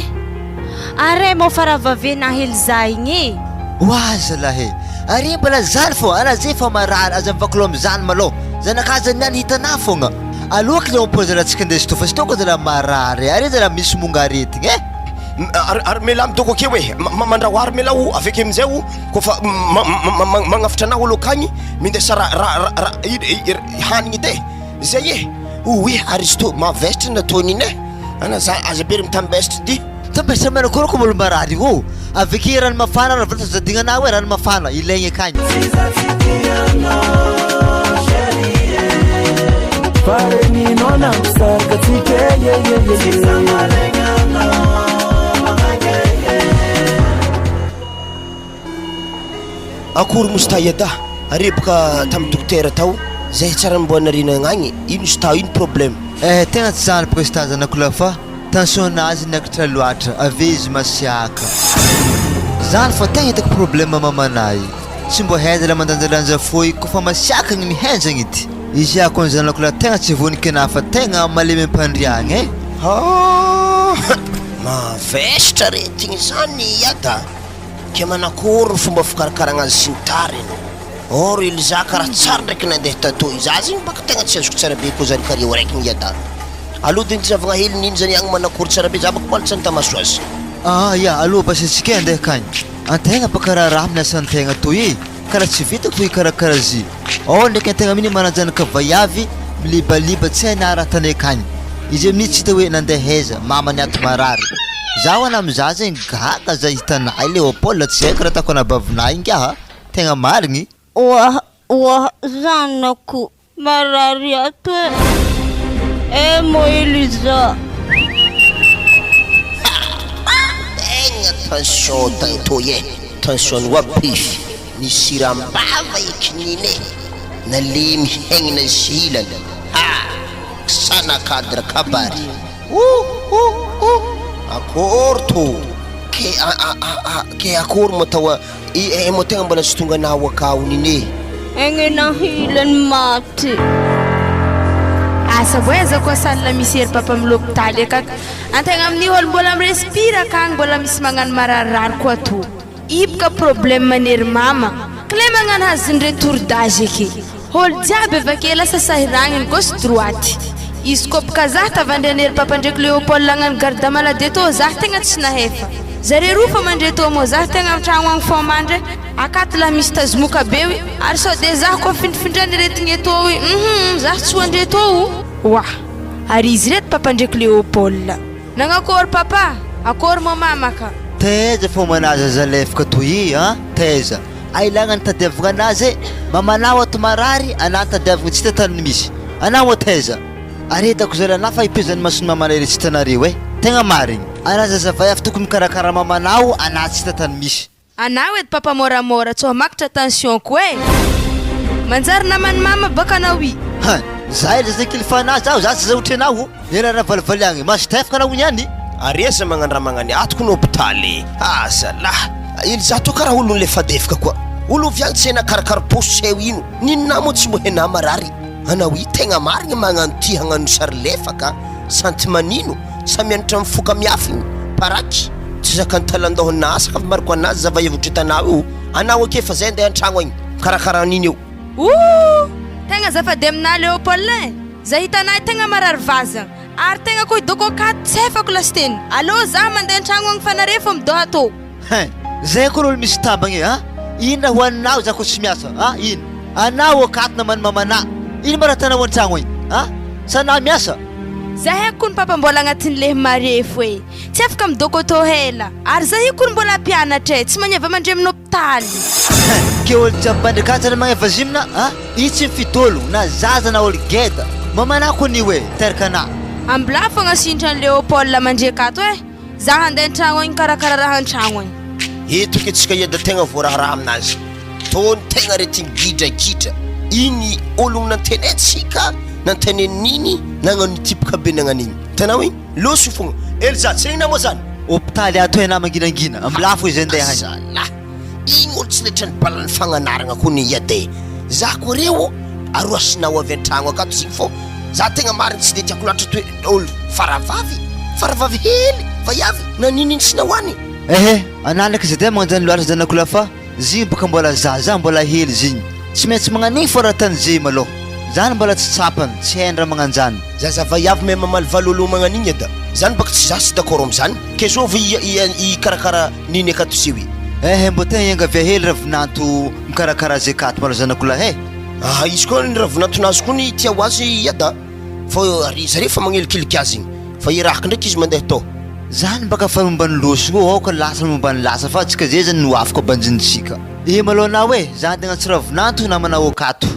are mo faravavena hely za igny zalahy are mbola zany fô ana zay fa marary aza mivakilo amizany malo zanakazany niany hitana fogna alohaky le ompozy raha tsika ndesy to fa sy toko zala marary are zala misy monga aretigny ary mela midoko ake hoe mandrahoary mela aveke amizay kofa magnafitra anahy olo akagny mindesa hanigny edy zay ary izy to mavesitra nataon'iny anaza aza bery mitambesitra dy tambesitra manakôry ko molo marary aveke rano mafana raha volata zadignana hoe rano mafana ilaigny akagny akory mostayada arebaka tamin'ny dokotera tao zay tsara mboanarinagna agny ino izy tao ino problème tegna tsy zany boko izy tazanako la fa tension nazy niakatra loatra ave izy masiaka zany fa tegna hitako problème mamanay tsy mbo haizala mandanjalanja foy kofa masiaka gny mihenjagny ity izy ako zanako la tegna tsy vonikena fa tegna malemy ampandriagny mavesitra retigny zany iada ke manakory fomba fikarakaragna azy sy ny tariny or il za karaha tsara ndraiky nandeha tatoy za zigny baka tegna tsy azoko tsara be koa zany kario raiky miada aloha de nitizavagna hely niny zany agny manakory tsara be za baka mbola tsy nitamaso azy aloha basitsika andeha akagny antegna baka raha minasantegna toy karaha tsy vitako toy karakara zy ao ndraiky antegna miny mananjanaka vaiavy milibaliba tsy haina raha tany akany izy amin'io tsy hita hoe nandeha haiza mamany ato marary zaho ana am'iza zegny gaga za hitanay Léopold tsy haiko raha ataoko anabavinay ingaha tegna marigny Wah, zanako marary ato mo Eliza. Tegna tension tantoy tension wapify ny sirambava ekinine nalemy hegnina zilana sana cadre kabary akory to ke akory mo tawa mo tegna mbola tsy tonga naho akaonine Egny nahilany maty asa boeza koa sanila misy hery papa amin'ny lopitaly akaka antegna amin'ny olo mbola mirespira akagny mbola misy magnano mararirary koa to ibaka problème manery mama kle magnano hazindre tourdage ake olo jiaby avake lasa sahiragniny gauche droite izy koa baka zah tavandrianery papa ndraiky Léopold lagnano garde maladie to zah tegna tsy nahefa zare roa fa mandre to mo zah tegna am'tragno agny fo mandre akaty laha misy tazomoka be oi ary sao de zah koa findrafindrany retigny eto oi zah tsy hoandre to wah ary izy reto papa ndraiky Léopold nagnakory papa akory mo mama ka teza fô manazy zalefaka toy teza ailagna nitadiavagna anazy mamanao ato marary ana tadiavagna tsy tatany misy anao teza aretako zala na fa hipezany masony mamanay tsy hitanareo tegna marigny anazy zavay afy tokony mikarakara mamanao ana tsy tatany misy anao edy papa moramora tsy makatra attention ko manjary namany mama baka anao i zay la zay kilifanazy aho za tsy zaotry anao ela raha valavaly agny masitefaka anao niany areza magnano raha magnany atoko n'hôpitaly zalah ily za to karaha olo le fadefaka koa olo viagny tsy hena karakara posy eo ino ninona mo tsy mohena marary anao i tegna marigny magnano ty hagnano sary lefaka santimanino samianatra mifoka miafy igny paraky tsy zakany talandohona asa ka fa mariko anazy zava hevotry hitanao io anao ake fa zay andeha an-tragno agny karakara niny eo tegna zafady amina Léopold zay hitanay tegna marary vazagna ary tegna koa idoko akaty tsy hefako lasteny allo zah mandeha an-tragno agny fanare fo midoha to zay koa olo misy tabagny ino ho aninao za koa tsy miasa ino anao akaty namany mamana ino mba raha tanao an-tragno agny sanao miasa zahay kony papa mbola agnatin'ny lehy marefo tsy afaka midoko to hela ary zahay kony mbola mpianatra tsy magneva mandre amin'ny hôpitaly ke olo jiaby bandrikatsara magneva zimina i tsy mifidolo na zaza na olo geda mamana kony io teraka ana ambla fogna sintrany Léopold mandre akato zah andeha an-tragno agny karakara raha an-tragno agny etoke tsika eda tegna voaraharaha aminazy tony tegna retigny gidrakitra igny ologno nantenetsika nanteneniny nagnano typika be nagnaniny tanao igny loso fogna Elza tsy regny na moa zany hôpitaly ato ena manginangina ambla fo izy andeha zalah igny olo tsy letrany balany fagnanaragna koa ny iade za koa reo aroasinao avy an-tragno akato zigny fô za tegna mariny tsy de tiako loatra toe olo faravavy hely vaiavy nanininy sy nahoany anandraka zay de magnanjany loatra zanako lafa zigny baka mbola zaza mbola hely zigny tsy maintsy magnaniny fô raha tany zay malôha zany mbola tsy tsapany tsy haindra magnanjany zaza vaiavy me mamalivaly olo magnaniny eda zany baka tsy za tsy d'accord am'zany ke sovy i karakara niny akato sio i mbo tegna iangavia hely raha vinanto mikarakara zay akato malo zanako laha izy koa ny raha vinantonazy koa ny tia ho azy iada fa zare fa magnelikiliky azy igny fa irahaka ndraiky izy mandeha to zany baka fa momba ny loso io aoka lasa momba ny lasa fa tsika zay zany no afaka banjinitsika malôha anao zany tegna tsy raha vinanto na manao akato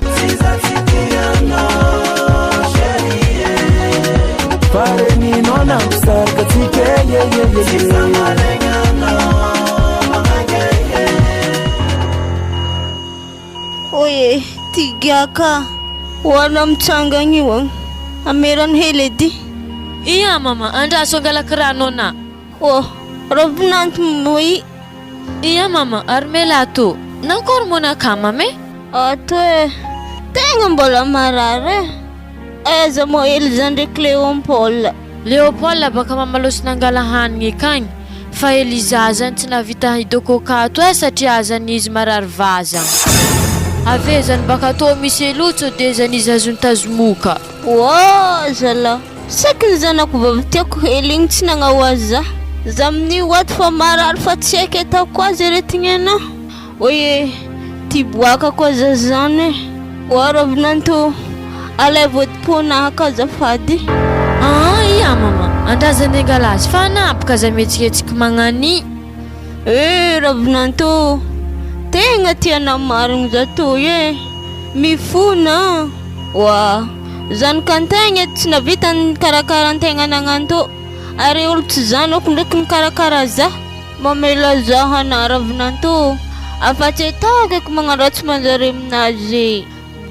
Oye, tigaka wala mchangany io amerany hely edy iya mama andraso angalaka rano na ravinanto moi iya mama ary mela ato nakory mona kama me ato tegna mbola marary aiza mo Eliza ndraiky Léopold baka mamaloso nangala hanigny akagny fa Eliza zany tsy navita hidoko akato satria zany izy marary vazagna ave zany baka to misy elotso de zany izy azony tazomoka zala saky ny zanako vavy tiako hely igny tsy nagnao azy za za amin'ny oaty fa marary fa tsy haika ataoko azy retigny anao hoe ty boaka koa zazany oa ravinanto alay vodim-ponahaka azafady Iya mama, andrazany angalazy fa anapoka za mihetsiketsika magnany ravinanto tegna tiana marigny za toy mifona wa zany kantegna tsy navita ny karakara-ntegna nagnano to ary olo tsy zanako ndraiky nikarakara za mamela zaho ana ravinanto afa-tsy atokako magnaratsy manjare aminazy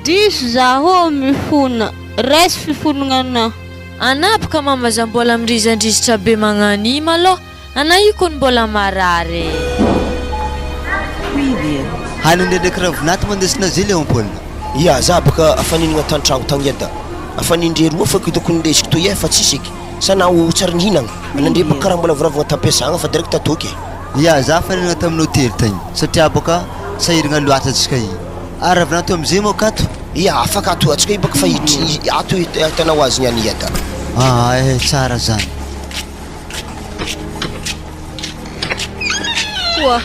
diso zaho mifona resy fifonagna ana anapoka mama za mbola mirizandrizitra be magnany malô ana io kony mbola marary hanindre ndraiky ravinanto mandesina zay Léopold ia za baka afaninagna tan-tragno tagny eda afanindre roa fa kitako nindesiko toy fa tsisyky sanao tsara nihinagna anandre baka karaha mbola voravagna tampiasagna fa direct atoky ia za faninagna tamin'ny hôtely tagny satria baka sahiragna loatra atsika i ary ravinanto amizay moa kato ia afaka ato atsika i baka fa ato hitanao azy niany eda tsara zany wa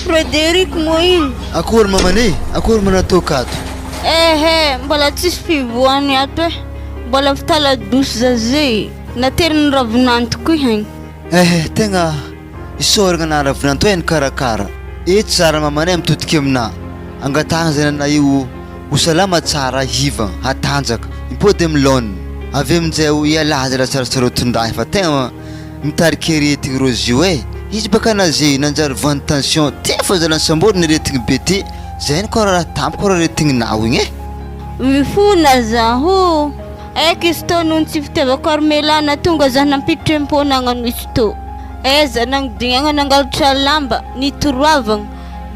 Frederic mo iny akory mamane akory manatao kato mbola tsisy fivoany ato mbola fitaladosy za zay nateriny ravinanto koa haigny tegna isoragna na ravinanto ny karakara tsara mamane mitodiky amina angatagna zay nana io hosalama tsara hiva hatanjaka impody amilone avy aminjay ho ialaza raha tsaratsarotondra fa tegna mitariky aretigny rozy io izy baka naze nanjary vendre tension tefa zala sambory niretigny be ty zay ny koa raha tampoko raha retigny nao igny mifona zaho aiky izy to noho ny tsy fitiavako armelana tonga za nampiditra am-ponagnano izy to za nagnidignana nangalatra lamba nitoroavagna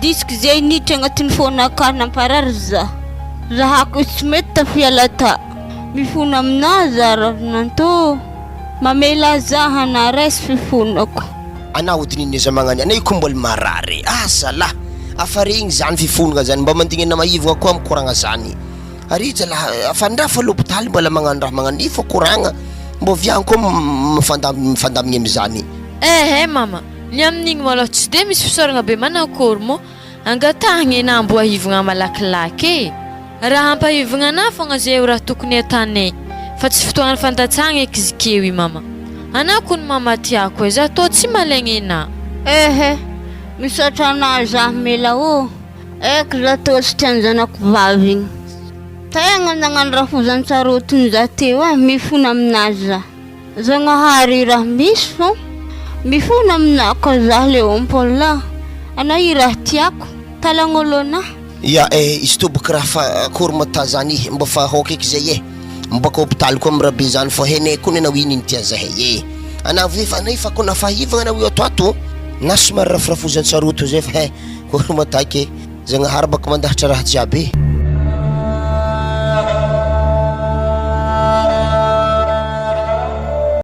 disky zay niditra agnatin'ny fonaka namparary zahako izy tsy mety tafiala ta mifona amina za ravinanto mamela zaha na resy fifonako ana odininy za magnany ana io koa mbola marary zala afa regny zany fifonagna zany mba mandignana maivagna koa amin'ny koragna zany ary zala afa ndrafa l'hôpitaly mbola magnano raha magnany fa koragna mbo viagna koa mifandamigny amizany mama ny amin'igny malô tsy de misy fisoragna be manakory mo angatahagna ena mbo ahivagna malakilaky raha ampahivagna ana fogna zay raha tokony atanay fa tsy fotoagna fandatsagna eky izy keo i mama ana kony mama tiako za to tsy malegna ena misaotra ana za mela eky za to sy tiany zanako vavy igny tegna nagnano Rafozana sarotiny za teo mifona aminazy za zagnahary raha misy fo mifona aminako za Léopold ana i raha tiako talagnolo ana ia izy to baka raha fa akory mata zany mba fa hôka eky zay mbaka hôpitaly koa mirabe zany fa henay koa nena hoiny ny tia zahay ana fa nay fa koa nafahivagna na io ato na somary Rafozana saroto zay fa kory mataky zagnahary baka mandahatra raha jiaby